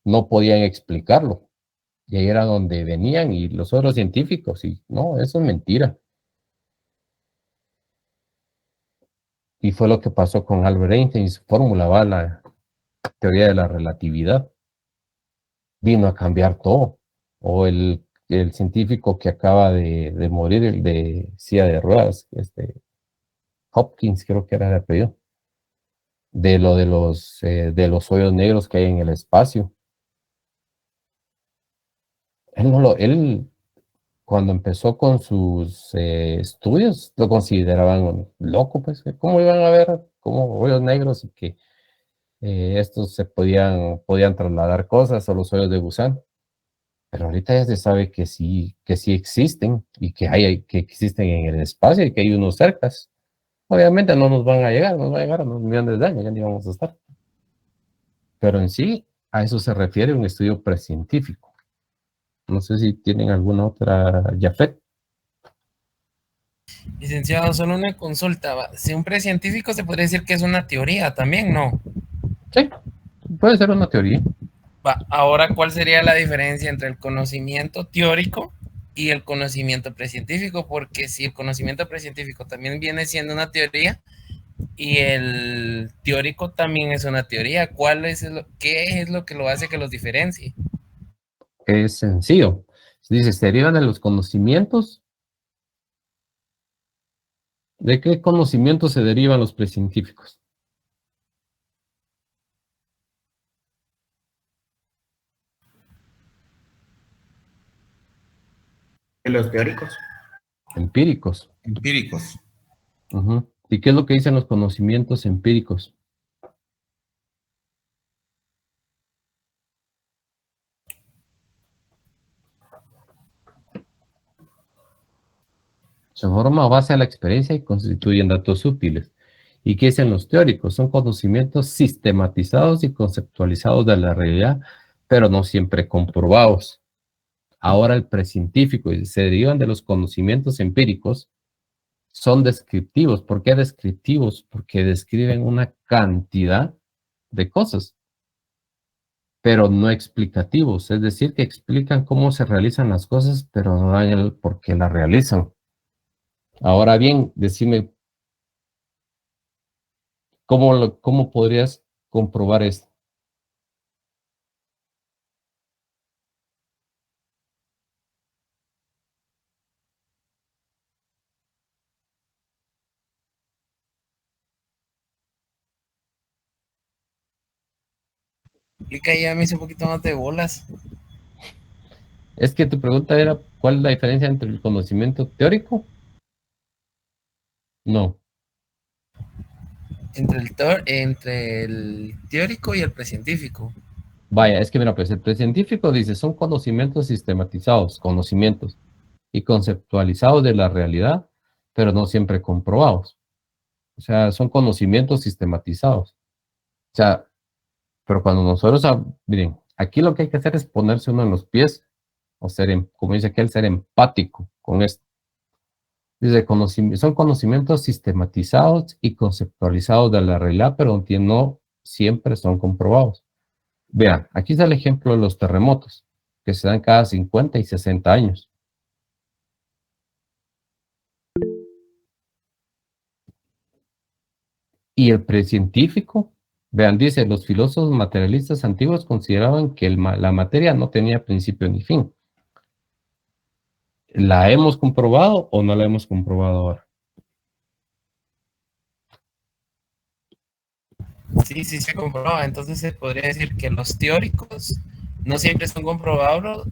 no podían explicarlo. Y ahí era donde venían y los otros científicos, y no, eso es mentira. Y fue lo que pasó con Albert Einstein y su fórmula, va, la teoría de la relatividad. Vino a cambiar todo. O el científico que acaba de morir, el de silla de ruedas, Hopkins creo que era el apellido, de los hoyos negros que hay en el espacio. Él cuando empezó con sus estudios, lo consideraban loco, pues, ¿cómo iban a ver como hoyos negros y que estos podían trasladar cosas o los hoyos de gusano? Pero ahorita ya se sabe que sí existen y que existen en el espacio y que hay unos cercas. Obviamente no nos van a llegar, nos van a llegar a unos millones de años, ya ni vamos a estar. Pero en sí, a eso se refiere un estudio precientífico. No sé si tienen alguna otra, Jafet. Licenciado, solo una consulta. Si un precientífico se podría decir que es una teoría también, ¿no? Sí, puede ser una teoría. Ahora, ¿cuál sería la diferencia entre el conocimiento teórico y el conocimiento precientífico? Porque si el conocimiento precientífico también viene siendo una teoría y el teórico también es una teoría, ¿qué es lo que lo hace que los diferencie? Es sencillo. Dice, se derivan de los conocimientos. ¿De qué conocimientos se derivan los precientíficos? De los teóricos. Empíricos. Empíricos. Uh-huh. ¿Y qué es lo que dicen los conocimientos empíricos? Se forma a base de la experiencia y constituyen datos útiles. ¿Y qué dicen los teóricos? Son conocimientos sistematizados y conceptualizados de la realidad, pero no siempre comprobados. Ahora el precientífico se derivan de los conocimientos empíricos, son descriptivos. ¿Por qué descriptivos? Porque describen una cantidad de cosas, pero no explicativos. Es decir, que explican cómo se realizan las cosas, pero no dan el por qué las realizan. Ahora bien, decime, ¿cómo podrías comprobar esto? Y que ya me hizo un poquito más de bolas. Es que tu pregunta era, ¿cuál es la diferencia entre el conocimiento teórico? No. Entre el teórico y el precientífico. Vaya, es que mira, pues el precientífico dice, son conocimientos sistematizados, conocimientos, y conceptualizados de la realidad, pero no siempre comprobados. O sea, son conocimientos sistematizados. O sea, pero cuando nosotros, miren, aquí lo que hay que hacer es ponerse uno en los pies, o ser, como dice aquel, ser empático con esto. Dice, son conocimientos sistematizados y conceptualizados de la realidad, pero que no siempre son comprobados. Vean, aquí está el ejemplo de los terremotos, que se dan cada 50 y 60 años. Y el precientífico, vean, dice, los filósofos materialistas antiguos consideraban que la materia no tenía principio ni fin. ¿La hemos comprobado o no la hemos comprobado ahora? Sí, se comprobaba. Entonces se podría decir que los teóricos no siempre son comprobados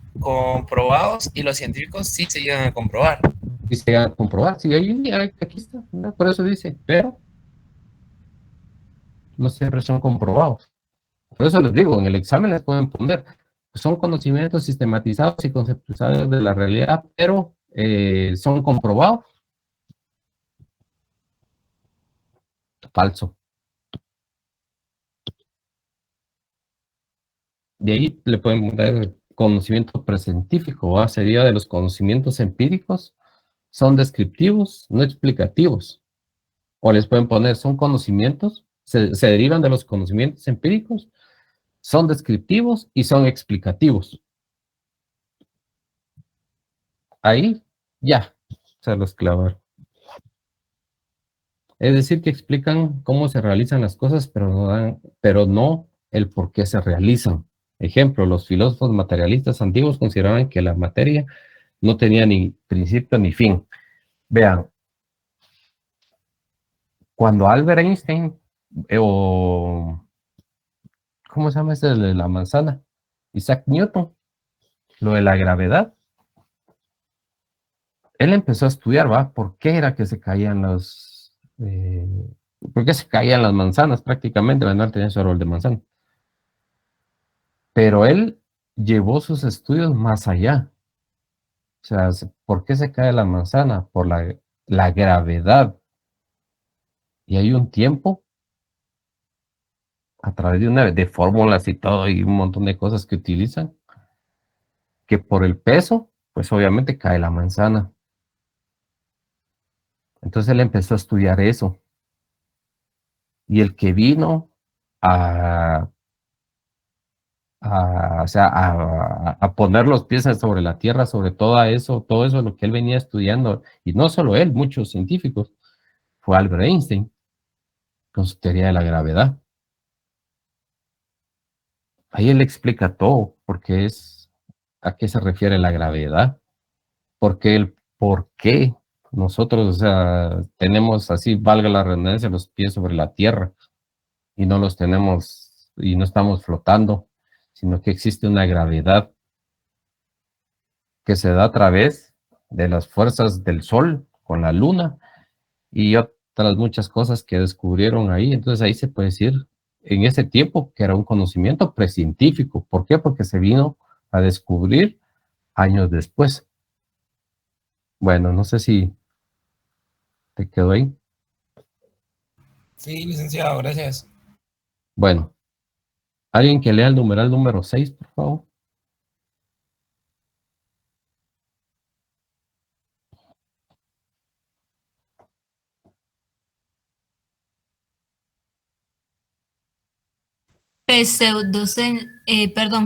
y los científicos sí se llegan a comprobar. Sí se llegan a comprobar, sí, aquí está, ¿no? Por eso dice, pero no siempre son comprobados. Por eso les digo, en el examen les pueden poner, son conocimientos sistematizados y conceptualizados de la realidad, pero son comprobados. Falso. De ahí le pueden poner conocimiento precientífico, sería de los conocimientos empíricos, son descriptivos, no explicativos. O les pueden poner, son conocimientos, se derivan de los conocimientos empíricos, son descriptivos y son explicativos. ahí ya se los clavaron. Es decir, que explican cómo se realizan las cosas, pero no el por qué se realizan. Ejemplo, los filósofos materialistas antiguos consideraban que la materia no tenía ni principio ni fin. Vean, cuando Albert Einstein, o ¿cómo se llama ese de la manzana? Isaac Newton, lo de la gravedad, él empezó a estudiar, ¿va? ¿Por qué era que se caían por qué se caían las manzanas prácticamente? No tenía su árbol de manzana. Pero él llevó sus estudios más allá. O sea, ¿por qué se cae la manzana? Por la gravedad. Y hay un tiempo, a través de fórmulas y todo, y un montón de cosas que utilizan, que por el peso, pues obviamente cae la manzana. Entonces él empezó a estudiar eso. Y el que vino a poner los pies sobre la tierra, sobre todo eso lo que él venía estudiando, y no solo él, muchos científicos, fue Albert Einstein, con su teoría de la gravedad. Ahí él explica todo, a qué se refiere la gravedad, por qué nosotros, o sea, tenemos así, valga la redundancia, los pies sobre la tierra, y no los tenemos, y no estamos flotando, sino que existe una gravedad que se da a través de las fuerzas del sol con la luna y otras muchas cosas que descubrieron ahí. Entonces ahí se puede decir en ese tiempo que era un conocimiento precientífico. ¿Por qué? Porque se vino a descubrir años después. Bueno, no sé si te quedó ahí. Sí, licenciado, gracias. Bueno, alguien que lea el numeral número 6, por favor.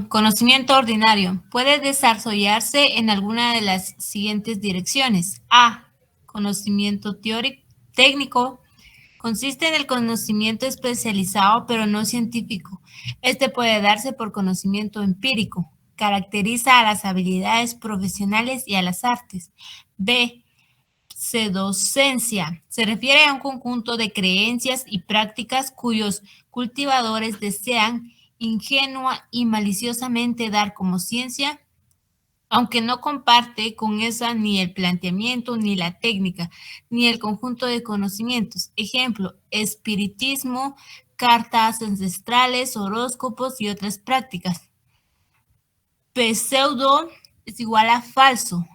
Conocimiento ordinario. Puede desarrollarse en alguna de las siguientes direcciones. A. Conocimiento teórico, técnico. Consiste en el conocimiento especializado, pero no científico. Este puede darse por conocimiento empírico. Caracteriza a las habilidades profesionales y a las artes. B. Pseudocencia. Se refiere a un conjunto de creencias y prácticas cuyos cultivadores desean ingenua y maliciosamente dar como ciencia, aunque no comparte con esa ni el planteamiento, ni la técnica, ni el conjunto de conocimientos. Ejemplo, espiritismo, cartas ancestrales, horóscopos y otras prácticas. Pseudo es igual a falso.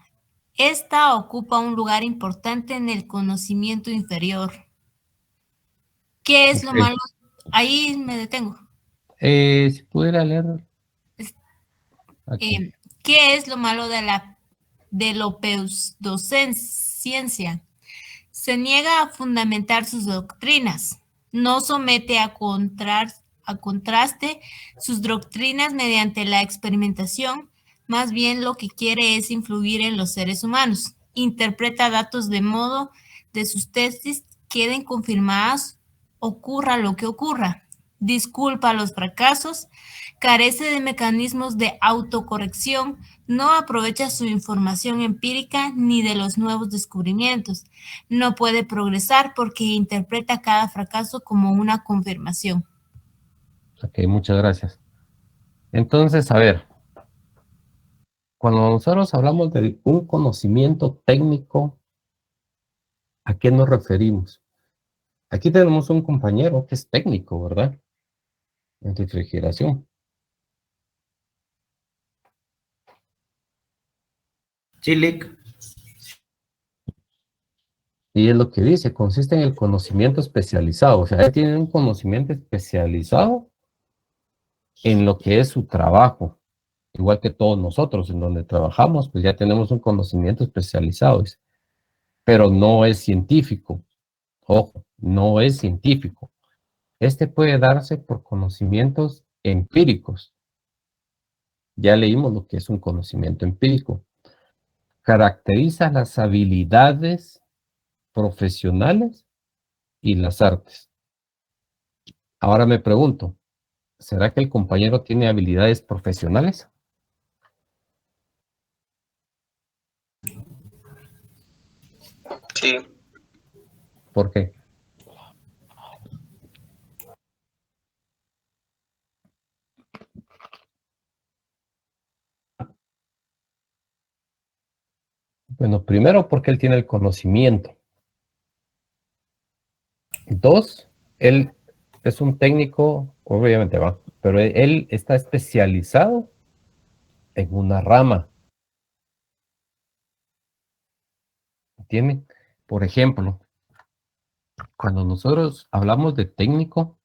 Esta ocupa un lugar importante en el conocimiento inferior. ¿Qué es lo malo? Ahí me detengo. Si pudiera leer. ¿Qué es lo malo de la pseudociencia? Se niega a fundamentar sus doctrinas. No somete a contraste sus doctrinas mediante la experimentación. Más bien lo que quiere es influir en los seres humanos. Interpreta datos de modo de sus tesis queden confirmadas, ocurra lo que ocurra. Disculpa los fracasos, carece de mecanismos de autocorrección, no aprovecha su información empírica ni de los nuevos descubrimientos. No puede progresar porque interpreta cada fracaso como una confirmación. Ok, muchas gracias. Entonces, a ver, cuando nosotros hablamos de un conocimiento técnico, ¿a qué nos referimos? Aquí tenemos un compañero que es técnico, ¿verdad? En refrigeración. Chilic. Y es lo que dice, consiste en el conocimiento especializado. O sea, él tiene un conocimiento especializado en lo que es su trabajo. Igual que todos nosotros, en donde trabajamos, pues ya tenemos un conocimiento especializado. Pero no es científico. Ojo, no es científico. Este puede darse por conocimientos empíricos. Ya leímos lo que es un conocimiento empírico. caracteriza las habilidades profesionales y las artes. Ahora me pregunto, ¿será que el compañero tiene habilidades profesionales? Sí. ¿Por qué? Bueno, primero porque él tiene el conocimiento. Dos, él es un técnico, obviamente va, pero él está especializado en una rama. ¿Entienden? Por ejemplo, cuando nosotros hablamos de técnico,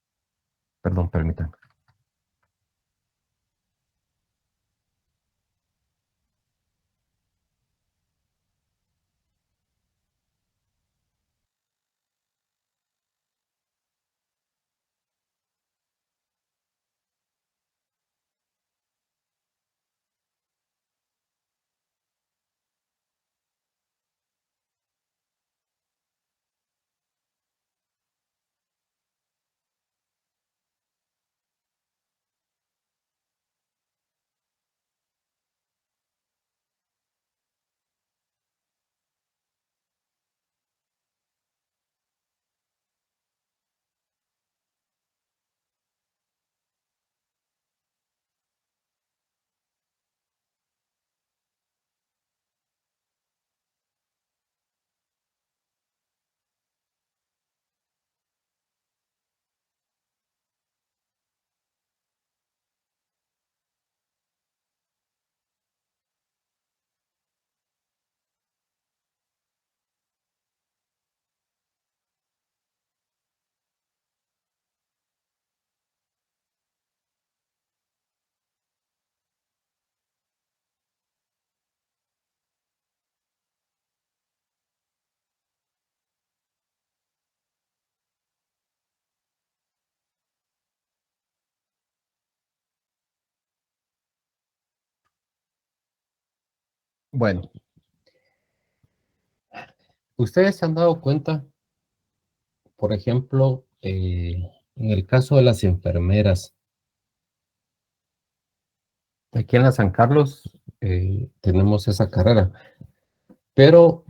perdón, permítanme. Bueno, ustedes se han dado cuenta, por ejemplo, en el caso de las enfermeras, aquí en la San Carlos tenemos esa carrera, pero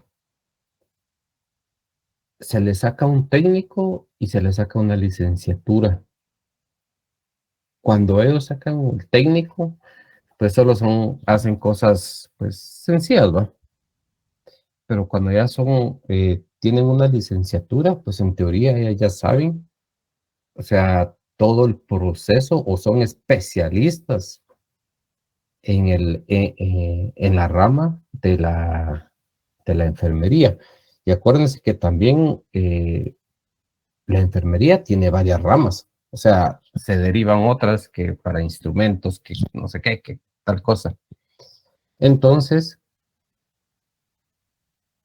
se le saca un técnico y se le saca una licenciatura. Cuando ellos sacan un técnico, pues solo hacen cosas pues sencillas, ¿va? Pero cuando ya tienen una licenciatura, pues en teoría ya saben, o sea, todo el proceso o son especialistas en la rama de la enfermería. Y acuérdense que también la enfermería tiene varias ramas, o sea, se derivan otras que para instrumentos, que no sé qué, que tal cosa. Entonces,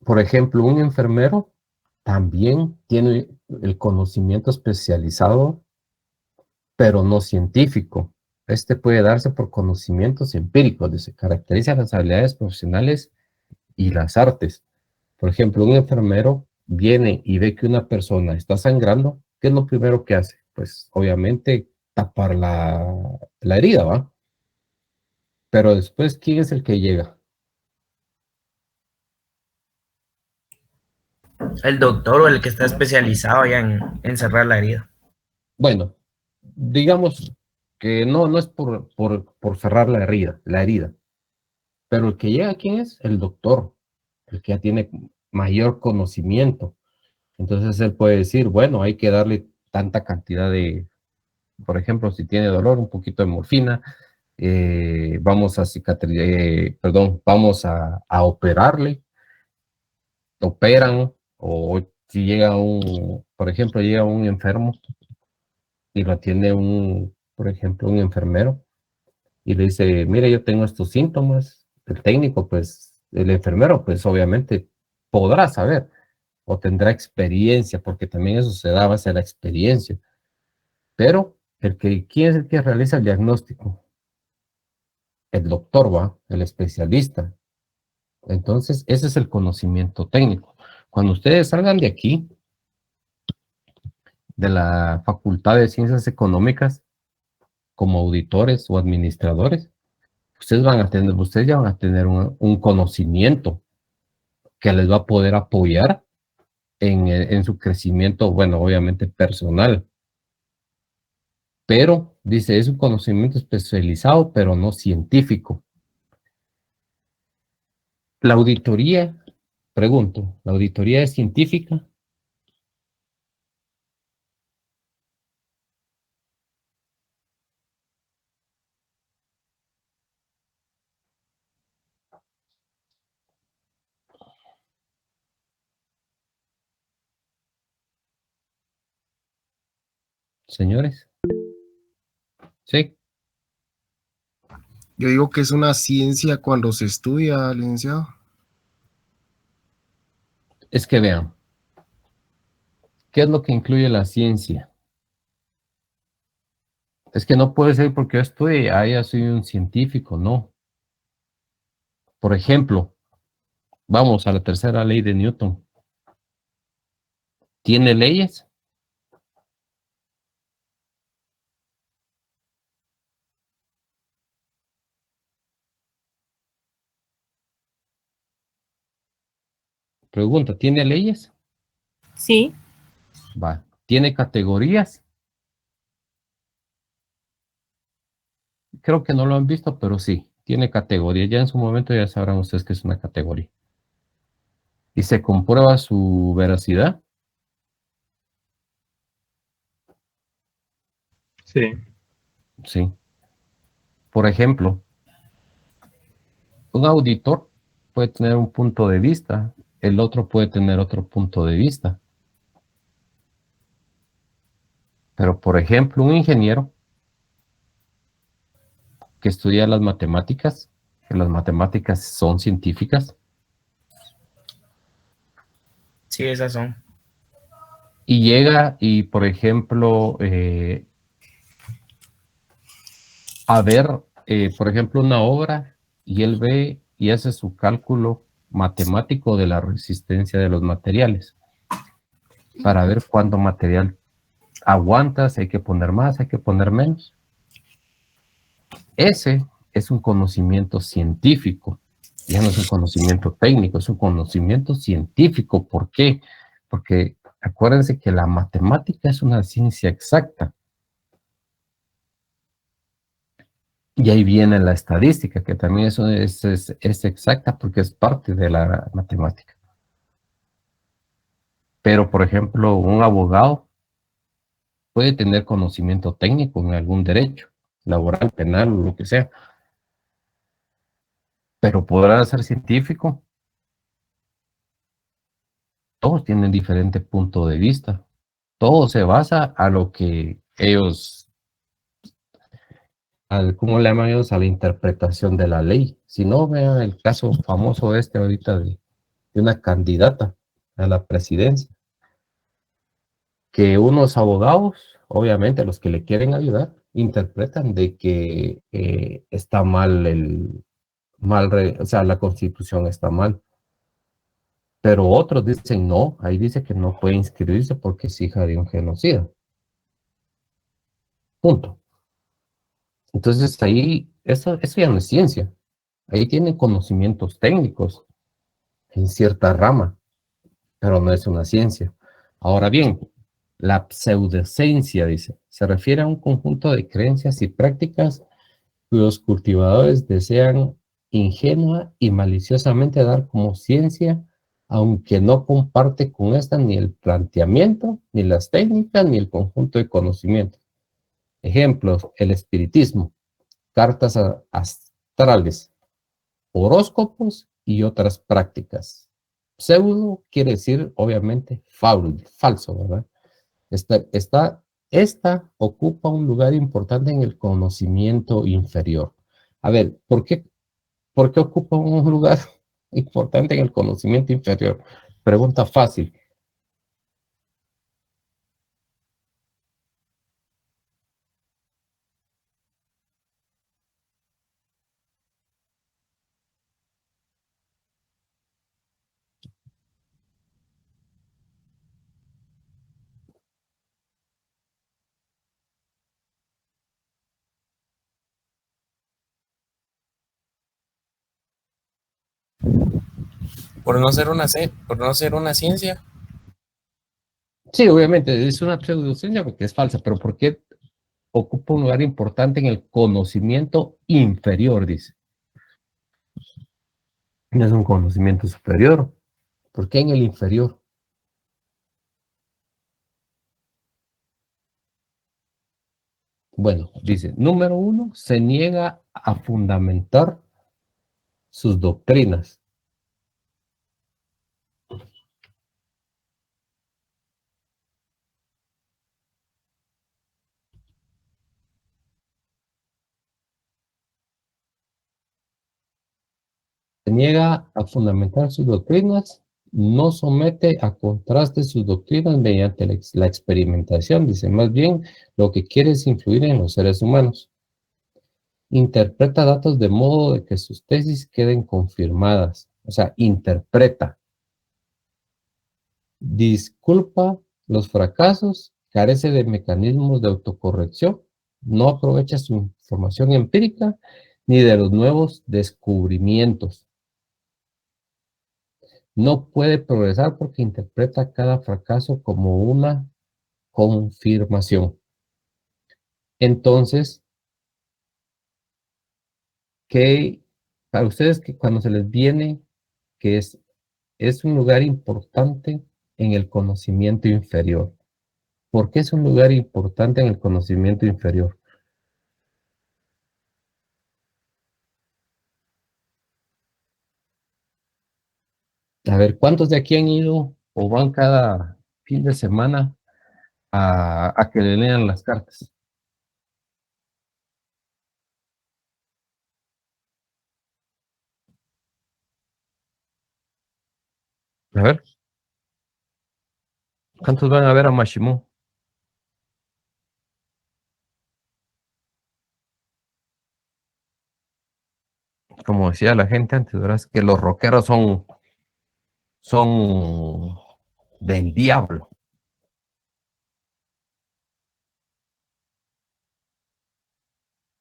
por ejemplo, un enfermero también tiene el conocimiento especializado, pero no científico. Este puede darse por conocimientos empíricos, se caracterizan las habilidades profesionales y las artes. Por ejemplo, un enfermero viene y ve que una persona está sangrando, ¿qué es lo primero que hace? Pues obviamente tapar la herida, ¿va? Pero después, ¿quién es el que llega? El doctor o el que está especializado ya en cerrar la herida. Bueno, digamos que no es por cerrar la herida, pero el que llega, ¿quién es? El doctor, el que ya tiene mayor conocimiento. Entonces él puede decir, bueno, hay que darle tanta cantidad por ejemplo, si tiene dolor, un poquito de morfina, vamos a vamos a operarle, operan, o si llega por ejemplo, llega un enfermo y lo atiende por ejemplo, un enfermero y le dice, mire, yo tengo estos síntomas, el técnico, pues, el enfermero, pues, obviamente podrá saber o tendrá experiencia, porque también eso se da a base de la experiencia, pero ¿quién es el que realiza el diagnóstico? El doctor, va, el especialista. Entonces, ese es el conocimiento técnico. Cuando ustedes salgan de aquí, de la Facultad de Ciencias Económicas, como auditores o administradores, ustedes ya van a tener un conocimiento que les va a poder apoyar en su crecimiento, bueno, obviamente personal. Pero, dice, es un conocimiento especializado, pero no científico. La auditoría, pregunto, ¿la auditoría es científica? Señores. Sí. Yo digo que es una ciencia cuando se estudia, licenciado. Es que vean, ¿qué es lo que incluye la ciencia? Es que no puede ser porque yo estoy, ya soy un científico, no. Por ejemplo, vamos a la tercera ley de Newton. ¿Tiene leyes? Pregunta, ¿tiene leyes? Sí. Va. ¿Tiene categorías? Creo que no lo han visto, pero sí, tiene categorías. Ya en su momento ya sabrán ustedes que es una categoría. ¿Y se comprueba su veracidad? Sí. Sí. Por ejemplo, un auditor puede tener un punto de vista, el otro puede tener otro punto de vista. Pero, por ejemplo, un ingeniero que estudia las matemáticas, que las matemáticas son científicas, Sí, esas son. y llega y, por ejemplo, a ver, por ejemplo, una obra, y él ve y hace su cálculo matemático de la resistencia de los materiales, para ver cuánto material aguanta, si hay que poner más, hay que poner menos. Ese es un conocimiento científico, ya no es un conocimiento técnico, es un conocimiento científico. ¿Por qué? Porque acuérdense que la matemática es una ciencia exacta. Y ahí viene la estadística, que también es exacta porque es parte de la matemática. Pero, por ejemplo, un abogado puede tener conocimiento técnico en algún derecho, laboral, penal o lo que sea, pero podrá ser científico. Todos tienen diferente punto de vista. Todo se basa a lo que ellos, ¿cómo le llaman ellos? A la interpretación de la ley. Si no, vean el caso famoso este ahorita de una candidata a la presidencia, que unos abogados, obviamente los que le quieren ayudar, interpretan de que está mal o sea, la constitución está mal. Pero otros dicen no, ahí dice que no puede inscribirse porque es hija de un genocida. Punto. Entonces ahí, eso ya no es ciencia. Ahí tienen conocimientos técnicos en cierta rama, pero no es una ciencia. Ahora bien, la pseudociencia, dice, se refiere a un conjunto de creencias y prácticas cuyos cultivadores desean ingenua y maliciosamente dar como ciencia, aunque no comparte con esta ni el planteamiento, ni las técnicas, ni el conjunto de conocimientos. Ejemplos, el espiritismo, cartas astrales, horóscopos y otras prácticas. Pseudo quiere decir, obviamente, falso, ¿verdad? Esta ocupa un lugar importante en el conocimiento inferior. A ver, ¿por qué ocupa un lugar importante en el conocimiento inferior? Pregunta fácil. por no ser una ciencia. Sí, obviamente es una pseudociencia porque es falsa, pero ¿por qué ocupa un lugar importante en el conocimiento inferior? Dice. No es un conocimiento superior. ¿Por qué en el inferior? Bueno, dice, número 1, se niega a fundamentar sus doctrinas. Se niega a fundamentar sus doctrinas, no somete a contraste sus doctrinas mediante la experimentación. Dice, más bien, lo que quiere es influir en los seres humanos. Interpreta datos de modo de que sus tesis queden confirmadas. O sea, interpreta. Disculpa los fracasos, carece de mecanismos de autocorrección, no aprovecha su información empírica ni de los nuevos descubrimientos. No puede progresar porque interpreta cada fracaso como una confirmación. Entonces, ¿qué para ustedes que cuando se les viene que es un lugar importante en el conocimiento inferior? ¿Por qué es un lugar importante en el conocimiento inferior? A ver, ¿cuántos de aquí han ido o van cada fin de semana a que le lean las cartas? A ver. ¿Cuántos van a ver a Mashimu? Como decía la gente antes, ¿verdad? Es que los rockeros son del diablo.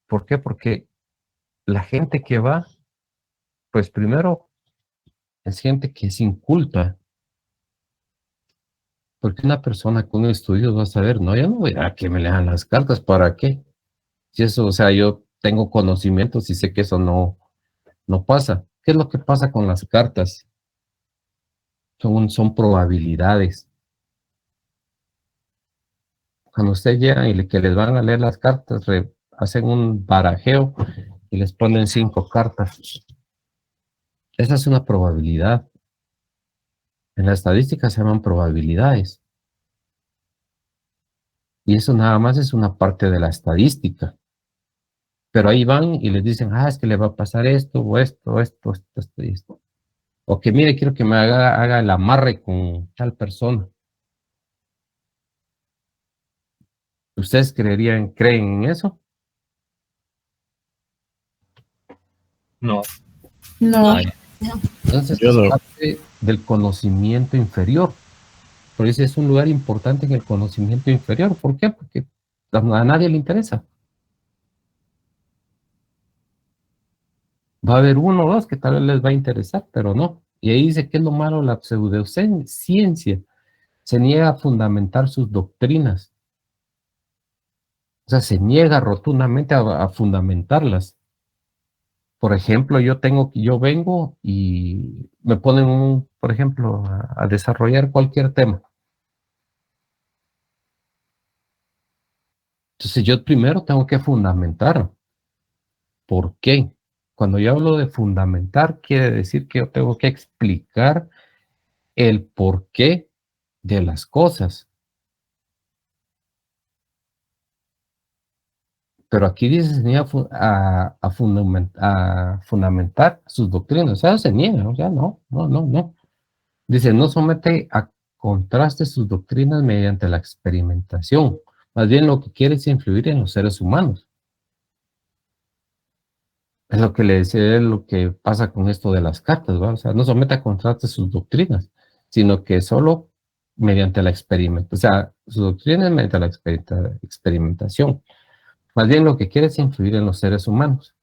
¿Por qué? Porque la gente que va, pues primero es gente que es inculta. Porque una persona con estudios va a saber, no, yo no voy a que me lean las cartas, ¿para qué? Si eso, o sea, yo tengo conocimientos y sé que eso no pasa. ¿Qué es lo que pasa con las cartas? Son probabilidades. Cuando usted llega y que les van a leer las cartas, hacen un barajeo y les ponen 5 cartas. Esa es una probabilidad. En la estadística se llaman probabilidades. Y eso nada más es una parte de la estadística. Pero ahí van y les dicen, es que le va a pasar esto, o esto y esto. O que mire, quiero que me haga el amarre con tal persona. ¿Ustedes creen en eso? No. No. Entonces, Yo es no. parte del conocimiento inferior. Por eso es un lugar importante en el conocimiento inferior. ¿Por qué? Porque a nadie le interesa. Va a haber uno o dos que tal vez les va a interesar, pero no. Y ahí dice que es lo malo la pseudociencia. Se niega a fundamentar sus doctrinas. O sea, se niega rotundamente a fundamentarlas. Por ejemplo, yo vengo y me ponen por ejemplo, a desarrollar cualquier tema. Entonces yo primero tengo que fundamentar. ¿Por qué? Cuando yo hablo de fundamentar, quiere decir que yo tengo que explicar el porqué de las cosas. Pero aquí dice se niega a fundamentar sus doctrinas. O sea, se niega, o sea, no. Dice, no somete a contraste sus doctrinas mediante la experimentación. Más bien lo que quiere es influir en los seres humanos. Es lo que le decía, es lo que pasa con esto de las cartas, ¿va? O sea, no somete a contraste sus doctrinas, sino que solo mediante la experimentación. O sea, sus doctrinas mediante la experimentación. Más bien lo que quiere es influir en los seres humanos.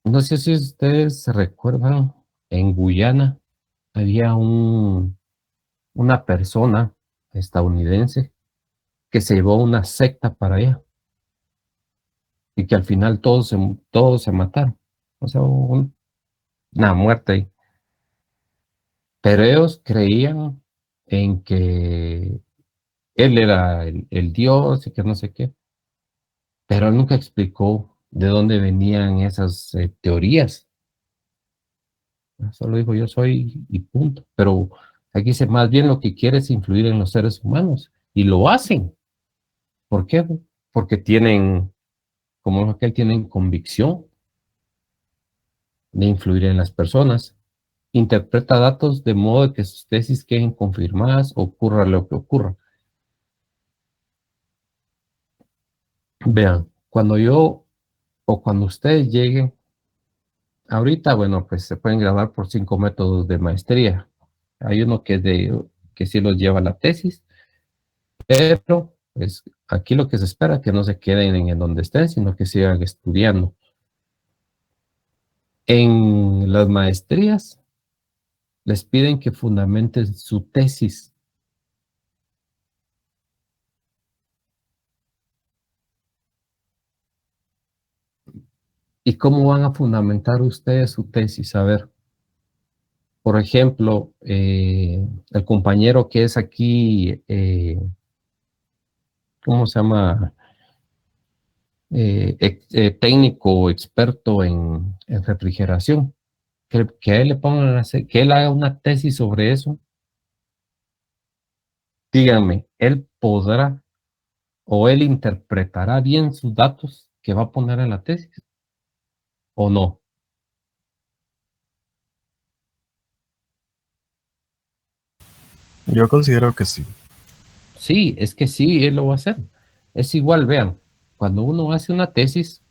No sé si ustedes se recuerdan, en Guyana había una persona estadounidense que se llevó una secta para allá y que al final todos se mataron. O sea, hubo una muerte ahí. Pero ellos creían en que él era el Dios y que no sé qué. Pero él nunca explicó de dónde venían esas teorías. Solo dijo yo soy y punto. Pero aquí dice más bien lo que quiere es influir en los seres humanos. Y lo hacen. ¿Por qué? Porque tienen, como aquel, tienen convicción de influir en las personas. Interpreta datos de modo que sus tesis queden confirmadas, ocurra lo que ocurra. Vean, cuando yo o cuando ustedes lleguen, ahorita, bueno, pues se pueden graduar por 5 métodos de maestría. Hay uno que sí los lleva a la tesis, pero pues, aquí lo que se espera es que no se queden en donde estén, sino que sigan estudiando. En las maestrías les piden que fundamenten su tesis. ¿Y cómo van a fundamentar ustedes su tesis? A ver, por ejemplo, el compañero que es aquí, ¿cómo se llama? Técnico experto en refrigeración. Que a él le pongan a hacer, que él haga una tesis sobre eso. Díganme, ¿él podrá o él interpretará bien sus datos que va a poner en la tesis o no? Yo considero que sí. Sí, es que sí, él lo va a hacer. Es igual, vean, cuando uno hace una tesis,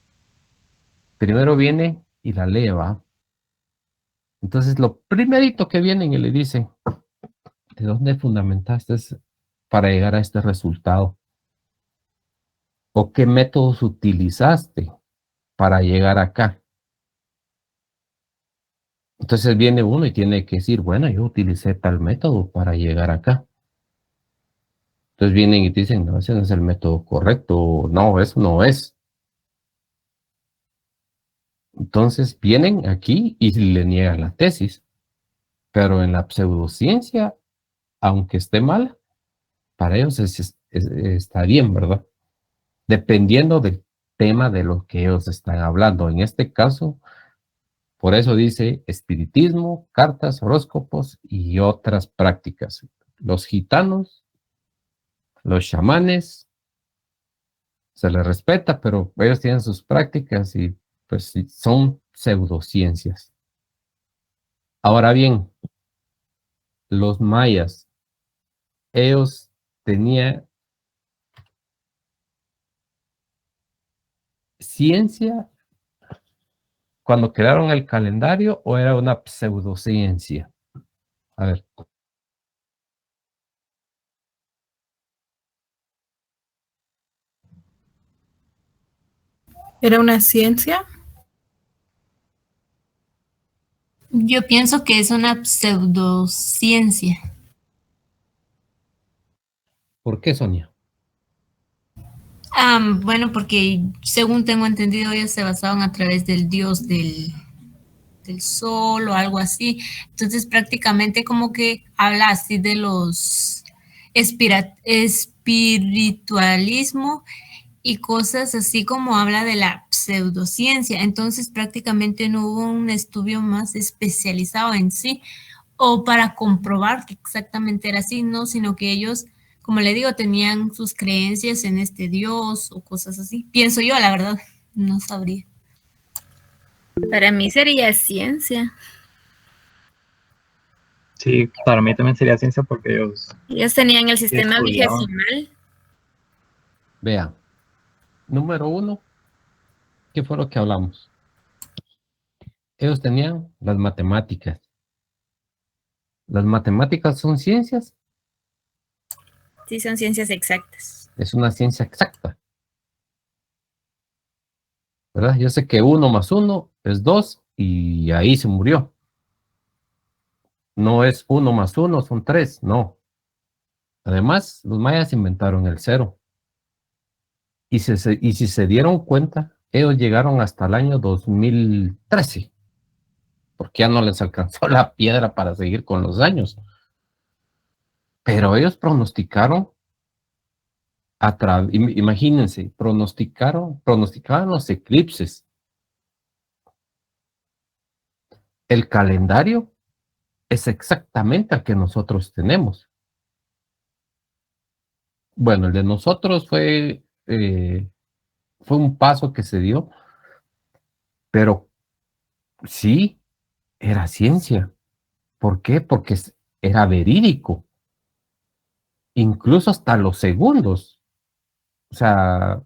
primero viene y la lee, ¿va? Entonces, lo primerito que vienen y le dicen, ¿de dónde fundamentaste para llegar a este resultado? ¿O qué métodos utilizaste para llegar acá? Entonces viene uno y tiene que decir, bueno, yo utilicé tal método para llegar acá. Entonces vienen y te dicen, no, ese no es el método correcto, no, eso no es. Entonces vienen aquí y le niegan la tesis. Pero en la pseudociencia, aunque esté mal, para ellos está bien, ¿verdad? Dependiendo del tema de lo que ellos están hablando. En este caso, por eso dice espiritismo, cartas, horóscopos y otras prácticas. Los gitanos, los chamanes, se les respeta, pero ellos tienen sus prácticas y pues sí, son pseudociencias. Ahora bien, los mayas, ellos tenían ciencia cuando crearon el calendario o era una pseudociencia. A ver. ¿Era una ciencia? Yo pienso que es una pseudociencia. ¿Por qué, Sonia? Bueno, porque según tengo entendido, ellos se basaban a través del dios del sol o algo así. Entonces, prácticamente como que habla así de los espiritualismo y cosas así como habla de la pseudociencia. Entonces, prácticamente no hubo un estudio más especializado en sí o para comprobar que exactamente era así, no, sino que ellos, como le digo, tenían sus creencias en este Dios o cosas así. Pienso yo, la verdad, no sabría. Para mí sería ciencia. Sí, para mí también sería ciencia porque Ellos tenían el sistema estudiaban. vigesimal. Vean, número 1, ¿qué fue lo que hablamos? Ellos tenían las matemáticas. ¿Las matemáticas son ciencias? Sí, son ciencias exactas. Es una ciencia exacta, ¿verdad? Yo sé que 1 más 1 es 2 y ahí se murió. No es 1 más 1, son 3, no. Además, los mayas inventaron el 0. Y si se dieron cuenta, ellos llegaron hasta el año 2013, porque ya no les alcanzó la piedra para seguir con los años. Pero ellos pronosticaron, imagínense, pronosticaban los eclipses. El calendario es exactamente el que nosotros tenemos. Bueno, el de nosotros fue un paso que se dio, pero sí, era ciencia. ¿Por qué? Porque era verídico. Incluso hasta los segundos, o sea,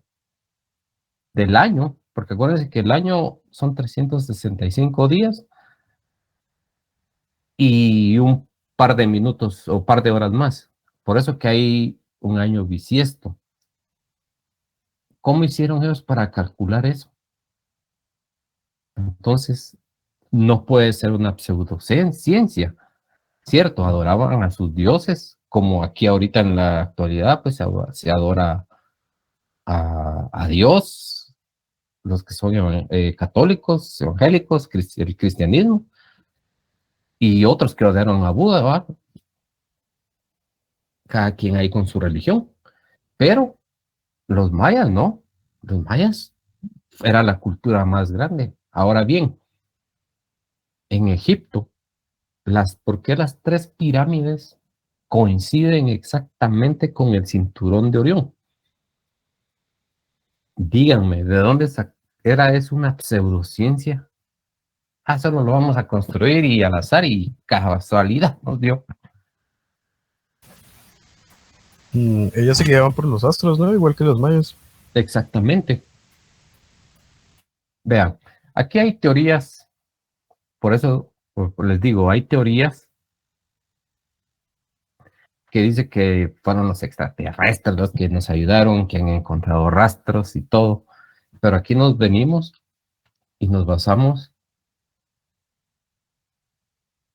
del año, porque acuérdense que el año son 365 días y un par de minutos o par de horas más. Por eso que hay un año bisiesto. ¿Cómo hicieron ellos para calcular eso? Entonces, no puede ser una pseudociencia, ¿cierto? Adoraban a sus dioses, como aquí ahorita en la actualidad, pues se adora a Dios, los que son católicos, evangélicos, el cristianismo, y otros que adoraron a Buda, ¿verdad? Cada quien ahí con su religión. Pero los mayas no, los mayas era la cultura más grande. Ahora bien, en Egipto, ¿por qué las 3 pirámides coinciden exactamente con el cinturón de Orión? Díganme, ¿de dónde era eso una pseudociencia? Solo lo vamos a construir y al azar y casualidad nos dio. Ellos se guiaban por los astros, ¿no? Igual que los mayas. Exactamente. Vean, aquí hay teorías, por eso les digo, hay teorías que dice que fueron los extraterrestres los que nos ayudaron, que han encontrado rastros y todo, pero aquí nos venimos y nos basamos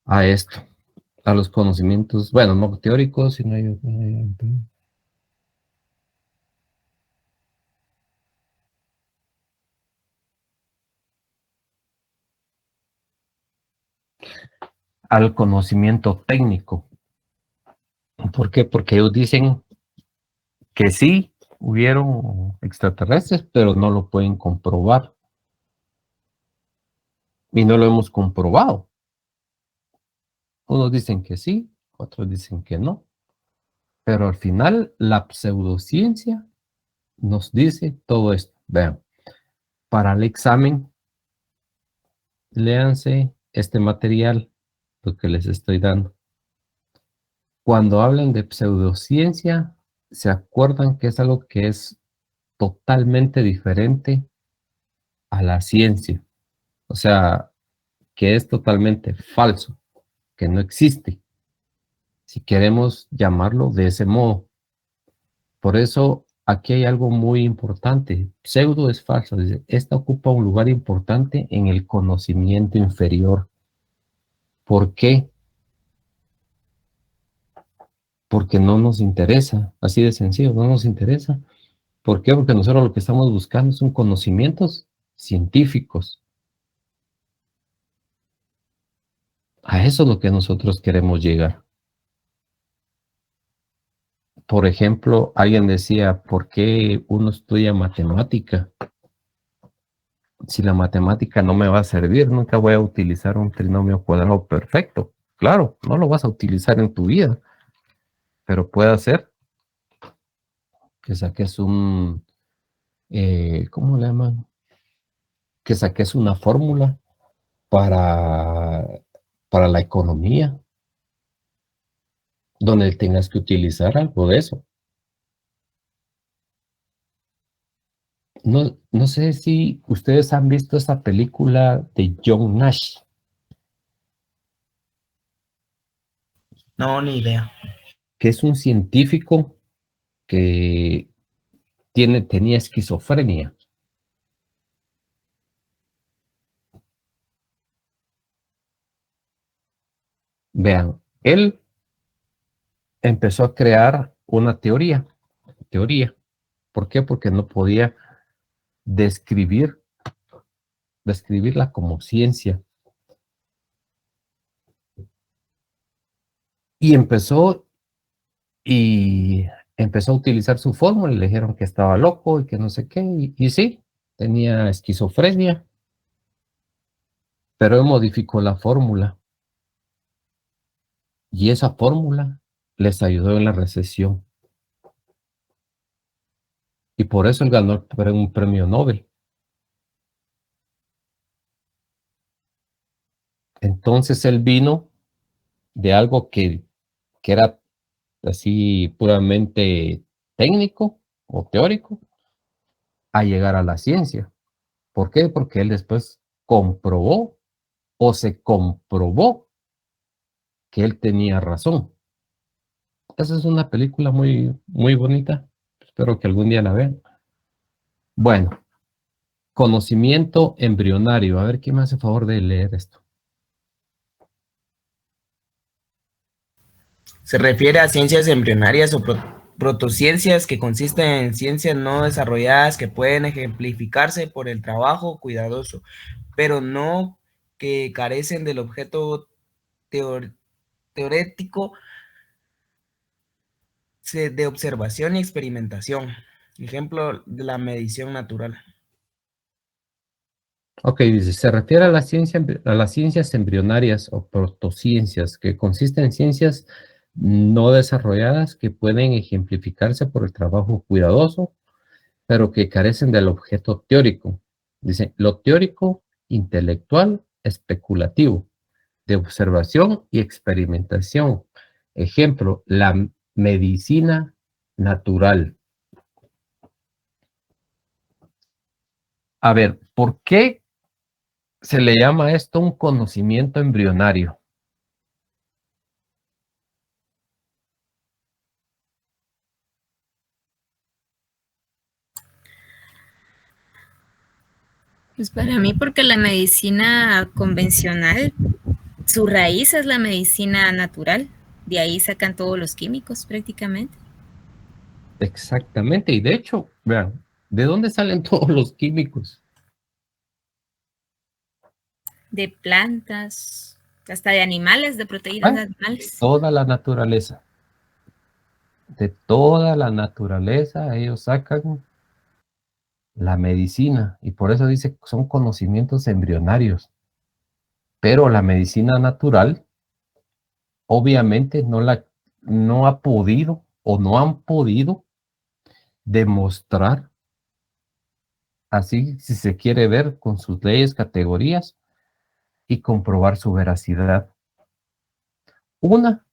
a esto, a los conocimientos, bueno, no teóricos, sino al conocimiento técnico. ¿Por qué? Porque ellos dicen que sí hubieron extraterrestres, pero no lo pueden comprobar. Y no lo hemos comprobado. Unos dicen que sí, otros dicen que no. Pero al final la pseudociencia nos dice todo esto. Vean, para el examen, léanse este material, lo que les estoy dando. Cuando hablen de pseudociencia, se acuerdan que es algo que es totalmente diferente a la ciencia. O sea, que es totalmente falso, que no existe, si queremos llamarlo de ese modo. Por eso aquí hay algo muy importante. Pseudo es falso. Dice, esta ocupa un lugar importante en el conocimiento inferior. ¿Por qué? Porque no nos interesa. Así de sencillo, no nos interesa. ¿Por qué? Porque nosotros lo que estamos buscando son conocimientos científicos. A eso es lo que nosotros queremos llegar. Por ejemplo, alguien decía, ¿por qué uno estudia matemática? Si la matemática no me va a servir, nunca voy a utilizar un trinomio cuadrado perfecto. Claro, no lo vas a utilizar en tu vida, pero puede ser que saques ¿cómo le llaman? Que saques una fórmula para la economía, donde tengas que utilizar algo de eso. No sé si ustedes han visto esa película de John Nash. No, ni idea. Que es un científico que tenía esquizofrenia. Vean, él empezó a crear una teoría. ¿Por qué? Porque no podía describirla como ciencia. Y empezó a utilizar su fórmula. Le dijeron que estaba loco y que no sé qué. Y sí, tenía esquizofrenia. Pero él modificó la fórmula. Y esa fórmula les ayudó en la recesión. Y por eso él ganó un premio Nobel. Entonces él vino de algo que era así puramente técnico o teórico a llegar a la ciencia. ¿Por qué? Porque él después comprobó o se comprobó que él tenía razón. Esa es una película muy, muy bonita. Espero que algún día la vean. Bueno, conocimiento embrionario. A ver, ¿quién me hace favor de leer esto? Se refiere a ciencias embrionarias o protociencias que consisten en ciencias no desarrolladas que pueden ejemplificarse por el trabajo cuidadoso, pero no que carecen del objeto teórico de observación y experimentación. Ejemplo de la medición natural. Ok, dice, se refiere a las ciencias embrionarias o protociencias, que consisten en ciencias no desarrolladas que pueden ejemplificarse por el trabajo cuidadoso, pero que carecen del objeto teórico. Dice, lo teórico, intelectual, especulativo, de observación y experimentación. Ejemplo, la medicina natural. A ver, ¿por qué se le llama esto un conocimiento embrionario? Pues para mí, porque la medicina convencional, su raíz es la medicina natural. De ahí sacan todos los químicos prácticamente. Exactamente, y de hecho, vean, ¿de dónde salen todos los químicos? De plantas, hasta de animales, de proteínas de animales. Toda la naturaleza. De toda la naturaleza ellos sacan la medicina, y por eso dice que son conocimientos embrionarios. Pero la medicina natural, obviamente, no ha podido o no han podido demostrar, así si se quiere ver con sus leyes, categorías, y comprobar su veracidad. Una,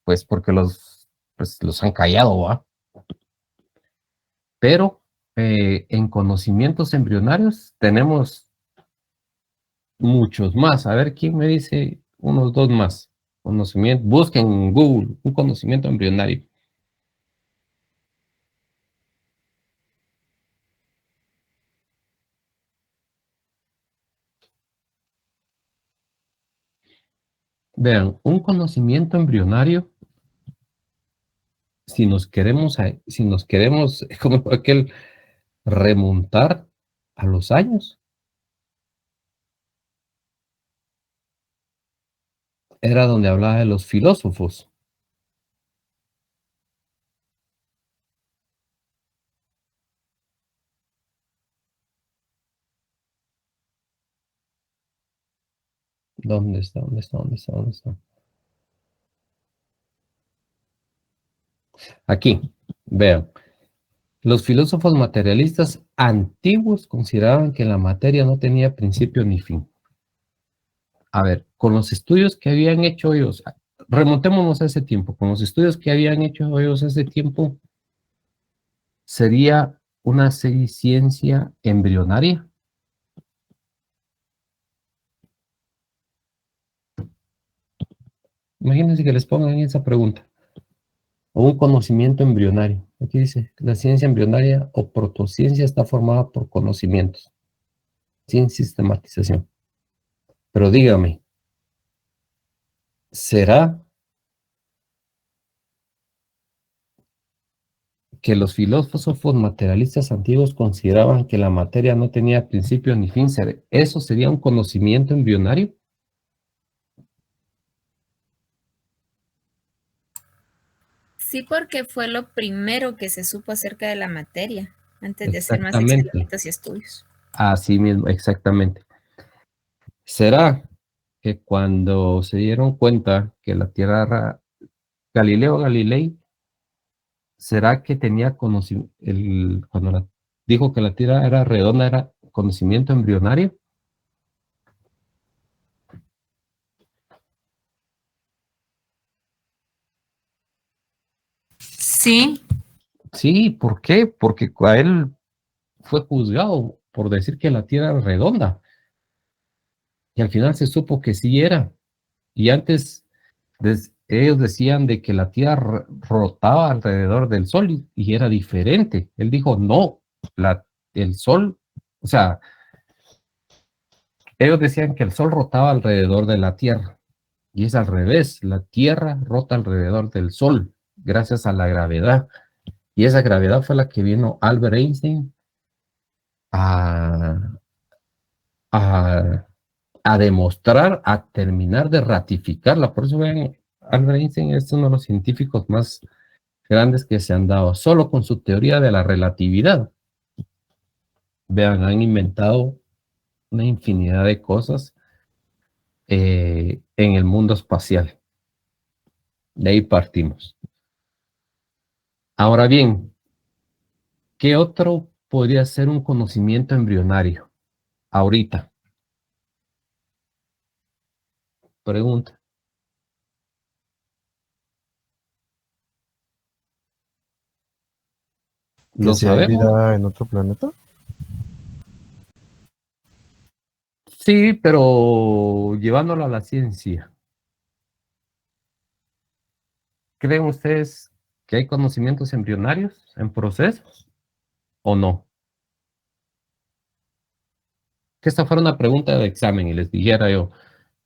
pues porque los han callado, ¿va? Pero en conocimientos embrionarios tenemos muchos más. A ver, ¿quién me dice unos dos más? Conocimiento, busquen en Google un conocimiento embrionario. Vean, un conocimiento embrionario, si nos queremos, como aquel, remontar a los años, era donde hablaba de los filósofos. ¿Dónde está? Aquí, vean. Los filósofos materialistas antiguos consideraban que la materia no tenía principio ni fin. A ver, con los estudios que habían hecho ellos, remontémonos a ese tiempo, con los estudios que habían hecho ellos ese tiempo, ¿sería una ciencia embrionaria? Imagínense que les pongan esa pregunta. O un conocimiento embrionario. Aquí dice, la ciencia embrionaria o protociencia está formada por conocimientos, sin sistematización. Pero dígame, ¿Será que los filósofos materialistas antiguos consideraban que la materia no tenía principio ni fin? ¿Eso sería un conocimiento embrionario? Sí, porque fue lo primero que se supo acerca de la materia, antes de hacer más Exactamente. experimentos y estudios. Así mismo, exactamente. ¿Será que cuando se dieron cuenta que la Tierra era Galileo Galilei, será que tenía conocimiento, cuando dijo que la Tierra era redonda, era conocimiento embrionario? Sí, Sí, ¿por qué? Porque a él fue juzgado por decir que la Tierra era redonda. Y al final se supo que sí era. Y antes ellos decían de que la Tierra rotaba alrededor del Sol y era diferente. Él dijo, no, el Sol, o sea, ellos decían que el Sol rotaba alrededor de la Tierra. Y es al revés, la Tierra rota alrededor del Sol, gracias a la gravedad. Y esa gravedad fue la que vino Albert Einstein a, a, a demostrar, a terminar de ratificarla. Por eso vean, Albert Einstein es uno de los científicos más grandes que se han dado, solo con su teoría de la relatividad. Vean, han inventado una infinidad de cosas en el mundo espacial. De ahí partimos. Ahora bien, ¿qué otro podría ser un conocimiento embrionario? Ahorita. Pregunta. ¿Lo ¿Que si hay sabemos? vida en otro planeta? Sí, pero llevándolo a la ciencia. ¿Creen ustedes que hay conocimientos embrionarios en procesos o no? Que esta fuera una pregunta de examen y les dijera yo,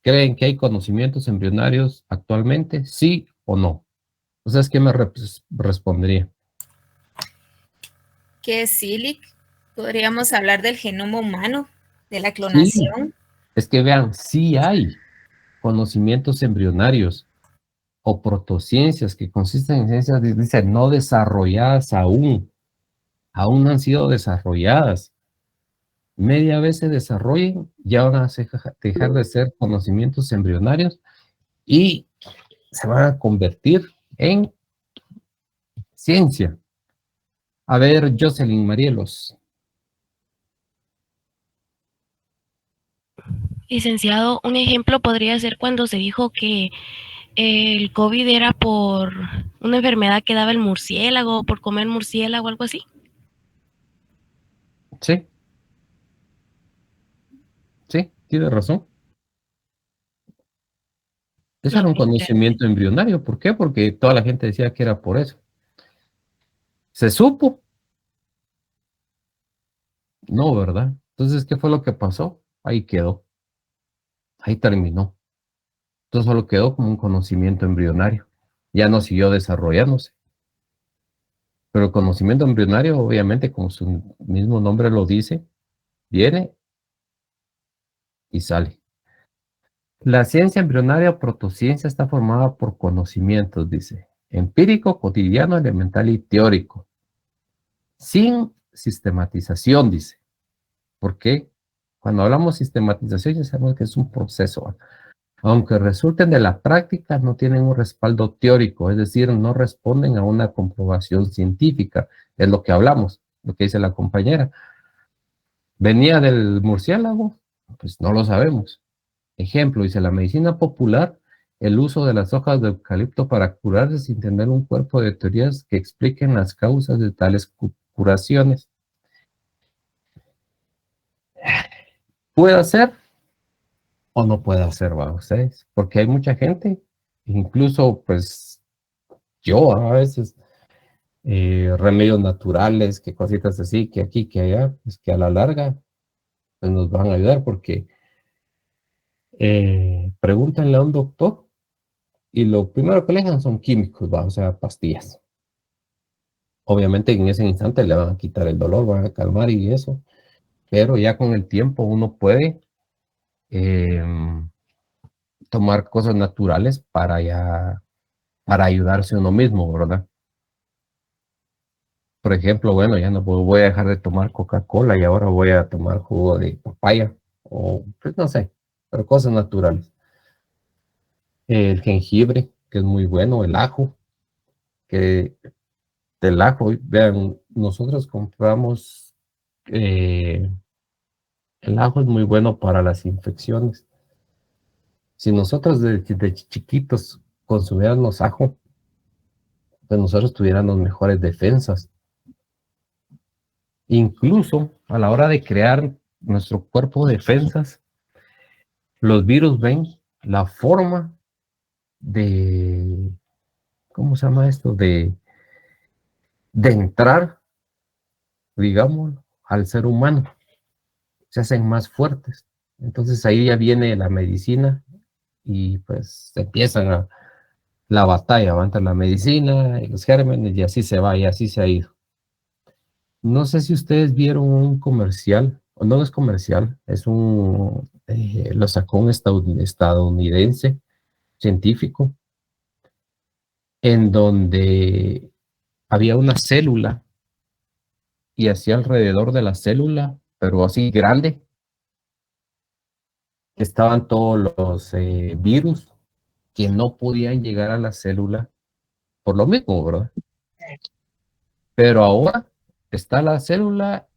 ¿creen que hay conocimientos embrionarios actualmente? ¿Sí o no? ¿Ustedes qué me respondería? ¿Qué es SILIC? Podríamos hablar del genoma humano, de la Sí, clonación. es que vean, sí hay conocimientos embrionarios o protociencias que consisten en ciencias, dice, no desarrolladas aún no han sido desarrolladas. Media vez se desarrollen, ya van a dejar de ser conocimientos embrionarios y se van a convertir en ciencia. A ver, Jocelyn Marielos. Licenciado, un ejemplo podría ser cuando se dijo que el COVID era por una enfermedad que daba el murciélago, por comer murciélago o algo así. Sí. Sí, tiene razón. Eso era un conocimiento embrionario. ¿Por qué? Porque toda la gente decía que era por eso. ¿Se supo? No, ¿verdad? Entonces, ¿qué fue lo que pasó? Ahí quedó. Ahí terminó. Entonces solo quedó como un conocimiento embrionario. Ya no siguió desarrollándose. Pero el conocimiento embrionario, obviamente, como su mismo nombre lo dice, viene y sale. La ciencia embrionaria o protociencia está formada por conocimientos, dice, empírico, cotidiano, elemental y teórico, sin sistematización, dice. ¿Por qué? Cuando hablamos de sistematización ya sabemos que es un proceso. Aunque resulten de la práctica, no tienen un respaldo teórico, es decir, no responden a una comprobación científica. Es lo que hablamos, lo que dice la compañera. ¿Venía del murciélago? Pues no lo sabemos. Ejemplo, dice la medicina popular, el uso de las hojas de eucalipto para curarse sin tener un cuerpo de teorías que expliquen las causas de tales curaciones. ¿Puede ser o no puede ser, va ustedes? Porque hay mucha gente, incluso pues yo a veces, remedios naturales, que cositas así, que aquí, que allá, pues que a la larga pues nos van a ayudar porque pregúntenle a un doctor y lo primero que le dejan son químicos, ¿va? O sea, pastillas. Obviamente en ese instante le van a quitar el dolor, van a calmar y eso, pero ya con el tiempo uno puede tomar cosas naturales para ayudarse a uno mismo, ¿verdad? Por ejemplo, bueno, ya no voy a dejar de tomar Coca-Cola y ahora voy a tomar jugo de papaya o pues no sé, pero cosas naturales. El jengibre, que es muy bueno, el ajo, que del ajo, vean, nosotros compramos, el ajo es muy bueno para las infecciones. Si nosotros de chiquitos consumiéramos ajo, pues nosotros tuviéramos mejores defensas. Incluso a la hora de crear nuestro cuerpo de defensas, los virus ven la forma de, ¿cómo se llama esto? De entrar, digamos, al ser humano. Se hacen más fuertes. Entonces ahí ya viene la medicina y pues empiezan la batalla, va entre la medicina y los gérmenes y así se va y así se ha ido. No sé si ustedes vieron un comercial, o no es comercial, es lo sacó un estadounidense científico, en donde había una célula y así alrededor de la célula, pero así grande, estaban todos los virus que no podían llegar a la célula por lo mismo, ¿verdad? Pero ahora está la célula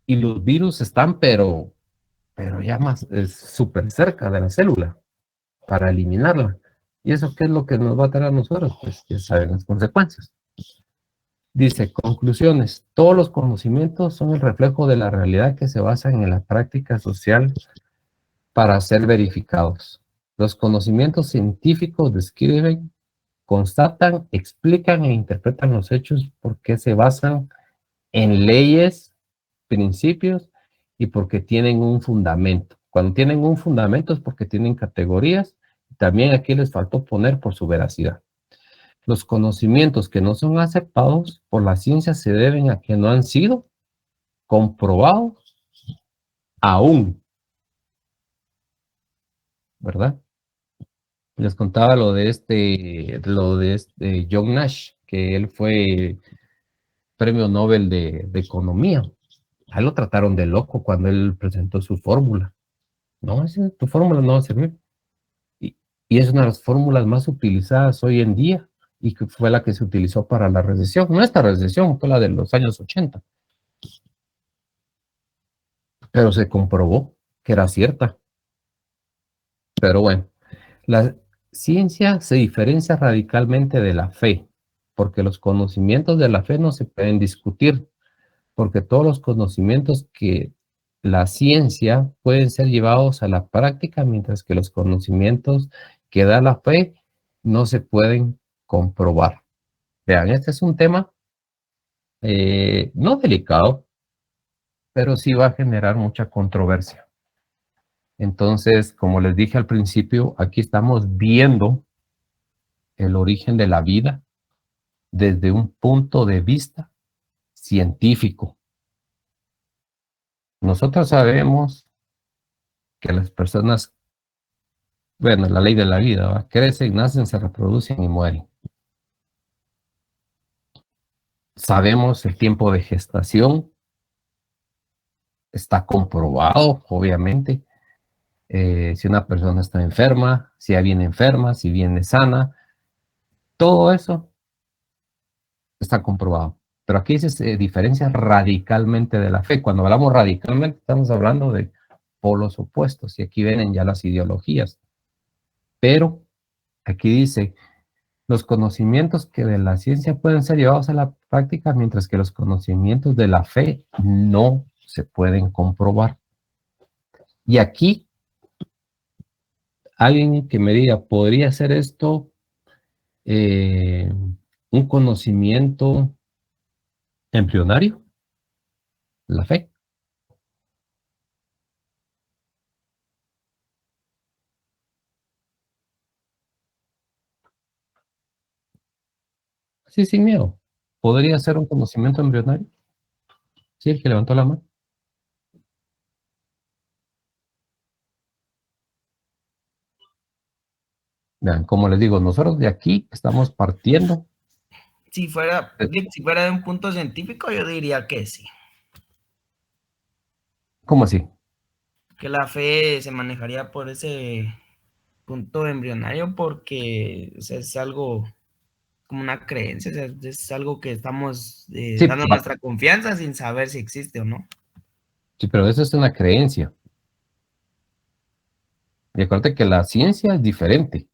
y los virus están, pero ya más, súper cerca de la célula para eliminarla. ¿Y eso qué es lo que nos va a traer a nosotros? Pues ya saben las consecuencias. Dice, conclusiones. Todos los conocimientos son el reflejo de la realidad que se basa en la práctica social para ser verificados. Los conocimientos científicos describen, constatan, explican e interpretan los hechos porque se basan en leyes, principios y porque tienen un fundamento. Cuando tienen un fundamento es porque tienen categorías. También aquí les faltó poner por su veracidad. Los conocimientos que no son aceptados por la ciencia se deben a que no han sido comprobados aún, ¿verdad? Les contaba lo de este John Nash, que él fue premio Nobel de Economía. A él lo trataron de loco cuando él presentó su fórmula. No, tu fórmula no va a servir. Y es una de las fórmulas más utilizadas hoy en día y que fue la que se utilizó para la recesión. No esta recesión, fue la de los años 80. Pero se comprobó que era cierta. Pero bueno, la ciencia se diferencia radicalmente de la fe, porque los conocimientos de la fe no se pueden discutir, porque todos los conocimientos que la ciencia pueden ser llevados a la práctica, mientras que los conocimientos que da la fe no se pueden comprobar. Vean, este es un tema no delicado, pero sí va a generar mucha controversia. Entonces, como les dije al principio, aquí estamos viendo el origen de la vida desde un punto de vista científico. Nosotros sabemos que las personas, bueno, la ley de la vida, ¿va? Crecen, nacen, se reproducen y mueren. Sabemos el tiempo de gestación, está comprobado, obviamente. Si una persona está enferma, si ya viene enferma, si viene sana, todo eso está comprobado. Pero aquí se diferencia radicalmente de la fe. Cuando hablamos radicalmente, estamos hablando de polos opuestos, y aquí vienen ya las ideologías. Pero aquí dice, los conocimientos que de la ciencia pueden ser llevados a la práctica, mientras que los conocimientos de la fe no se pueden comprobar. Y aquí, alguien que me diga, ¿podría ser esto un conocimiento embrionario? La fe. Sí, sin miedo. ¿Podría ser un conocimiento embrionario? Sí, el que levantó la mano. Vean, como les digo, nosotros de aquí estamos partiendo. Si fuera de un punto científico, yo diría que sí. ¿Cómo así? Que la fe se manejaría por ese punto embrionario porque, o sea, es algo como una creencia, o sea, es algo que estamos Sí, dando nuestra confianza sin saber si existe o no. sí, pero eso es una creencia. Y acuérdate que la ciencia es diferente.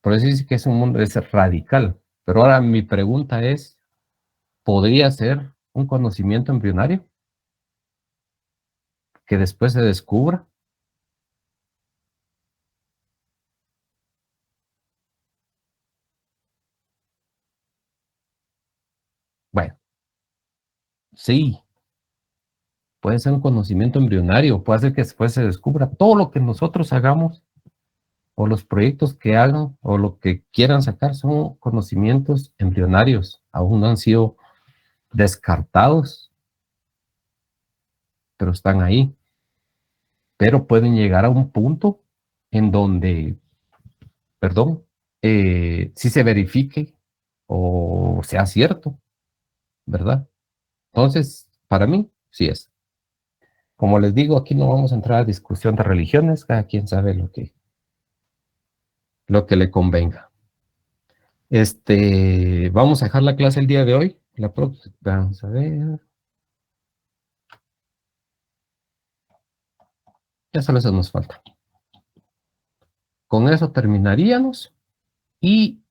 Por eso dice que es un mundo, es radical. Pero ahora mi pregunta es, ¿podría ser un conocimiento embrionario que después se descubra? Bueno, sí, puede ser un conocimiento embrionario, puede ser que después se descubra todo lo que nosotros hagamos o los proyectos que hagan o lo que quieran sacar son conocimientos embrionarios, aún no han sido descartados, pero están ahí. Pero pueden llegar a un punto en donde, perdón, si se verifique o sea cierto, ¿verdad? Entonces, para mí, sí es. Como les digo, aquí no vamos a entrar a discusión de religiones, cada quien sabe lo que le convenga. Vamos a dejar la clase el día de hoy. La próxima, vamos a ver. Ya solo eso nos falta. Con eso terminaríamos. Y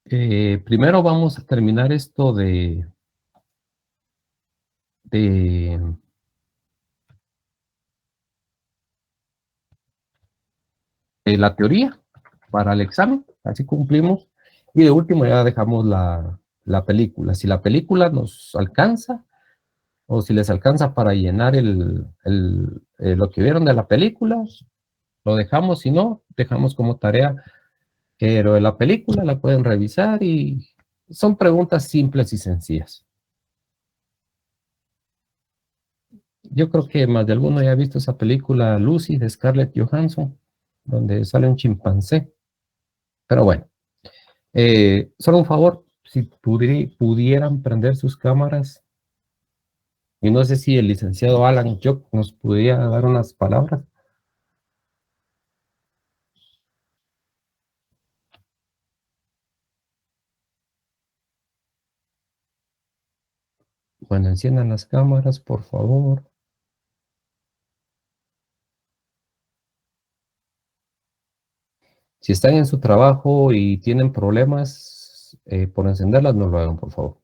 primero vamos a terminar esto de la teoría para el examen. Así cumplimos. Y de último ya dejamos la película. Si la película nos alcanza, o si les alcanza para llenar lo que vieron de la película, lo dejamos. Si no, dejamos como tarea lo de la película, la pueden revisar y son preguntas simples y sencillas. Yo creo que más de alguno ya ha visto esa película Lucy de Scarlett Johansson, donde sale un chimpancé. Pero bueno, solo un favor, si pudieran prender sus cámaras, y no sé si el licenciado Alan Jock nos pudiera dar unas palabras. Bueno, enciendan las cámaras, por favor. Si están en su trabajo y tienen problemas por encenderlas, no lo hagan, por favor.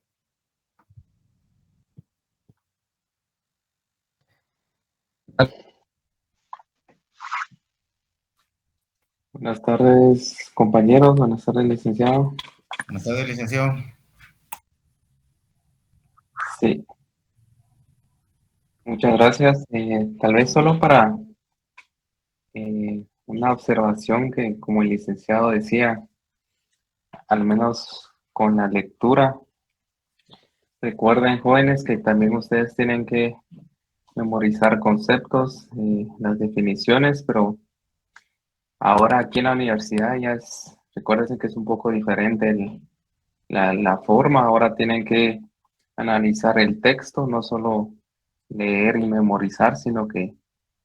Buenas tardes, compañeros. Buenas tardes, licenciado. Buenas tardes, licenciado. Sí. Muchas gracias. Tal vez solo para una observación que, como el licenciado decía, al menos con la lectura, recuerden, jóvenes, que también ustedes tienen que memorizar conceptos, las definiciones, pero ahora aquí en la universidad recuérdense que es un poco diferente la forma. Ahora tienen que analizar el texto, no solo leer y memorizar, sino que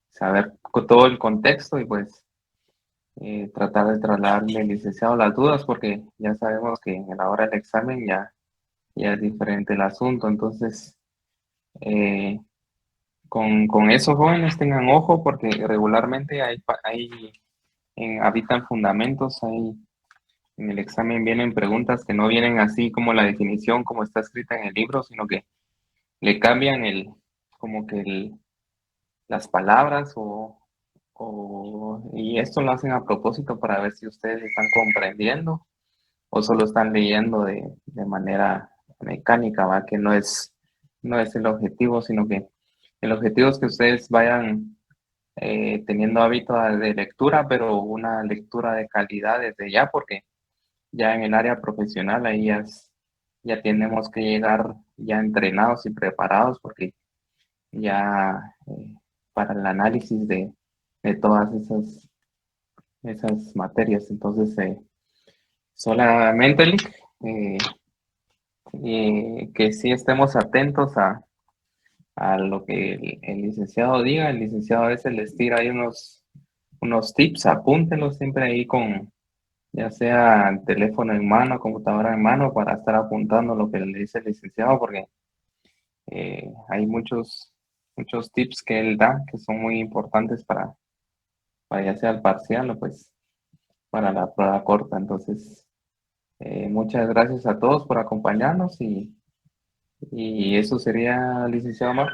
saber todo el contexto y pues tratar de trasladarle al licenciado las dudas, porque ya sabemos que a la hora del examen ya es diferente el asunto. Entonces, con esos jóvenes tengan ojo, porque regularmente habitan fundamentos, en el examen vienen preguntas que no vienen así como la definición, como está escrita en el libro, sino que le cambian las palabras y esto lo hacen a propósito para ver si ustedes están comprendiendo o solo están leyendo de manera mecánica, ¿va? Que no es el objetivo, sino que el objetivo es que ustedes vayan teniendo hábito de lectura, pero una lectura de calidad desde ya, porque ya en el área profesional, ahí ya tenemos que llegar ya entrenados y preparados porque ya para el análisis de todas esas materias. Entonces, solamente, Lick, que sí estemos atentos a lo que el licenciado diga. El licenciado a veces les tira ahí unos tips, apúntenlos siempre ahí con, ya sea teléfono en mano, computadora en mano, para estar apuntando lo que le dice el licenciado, porque hay muchos tips que él da que son muy importantes para ya sea el parcial o pues para la prueba corta. Entonces, muchas gracias a todos por acompañarnos y eso sería, licenciado Mar.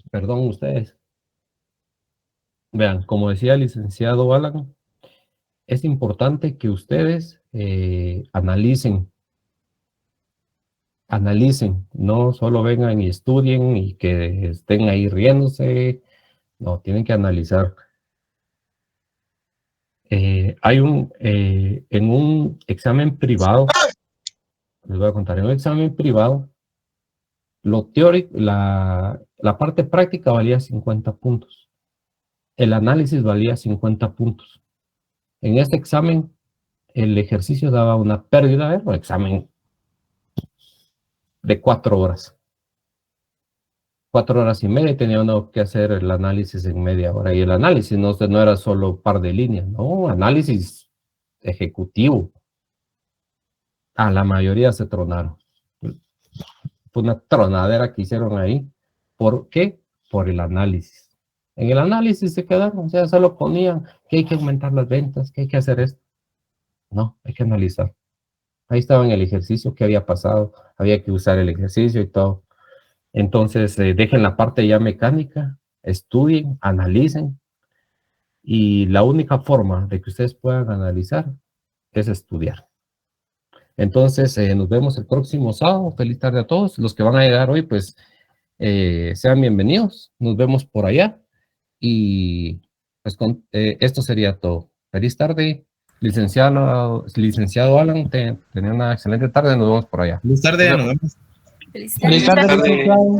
Perdón, ustedes. Vean, como decía el licenciado Alan, es importante que ustedes analicen, no solo vengan y estudien y que estén ahí riéndose, no, tienen que analizar. Hay en un examen privado, les voy a contar, en un examen privado, lo teórico, la parte práctica valía 50 puntos. El análisis valía 50 puntos. En este examen, el ejercicio daba una pérdida, un examen de 4 horas. 4 horas y media, y tenía uno que hacer el análisis en media hora. Y el análisis no era solo un par de líneas, no, análisis ejecutivo. A la mayoría se tronaron. Fue una tronadera que hicieron ahí. ¿Por qué? Por el análisis. En el análisis se quedaron, o sea, solo ponían que hay que aumentar las ventas, que hay que hacer esto. No, hay que analizar. Ahí estaba en el ejercicio, qué había pasado, había que usar el ejercicio y todo. Entonces, dejen la parte ya mecánica, estudien, analicen y la única forma de que ustedes puedan analizar es estudiar. Entonces, nos vemos el próximo sábado. Feliz tarde a todos. Los que van a llegar hoy, pues, sean bienvenidos. Nos vemos por allá. Y pues esto sería todo. Feliz tarde. Licenciado Alan, tenía una excelente tarde. Nos vemos por allá. Feliz tarde, nos vemos. Feliz Feliz tarde, licenciado.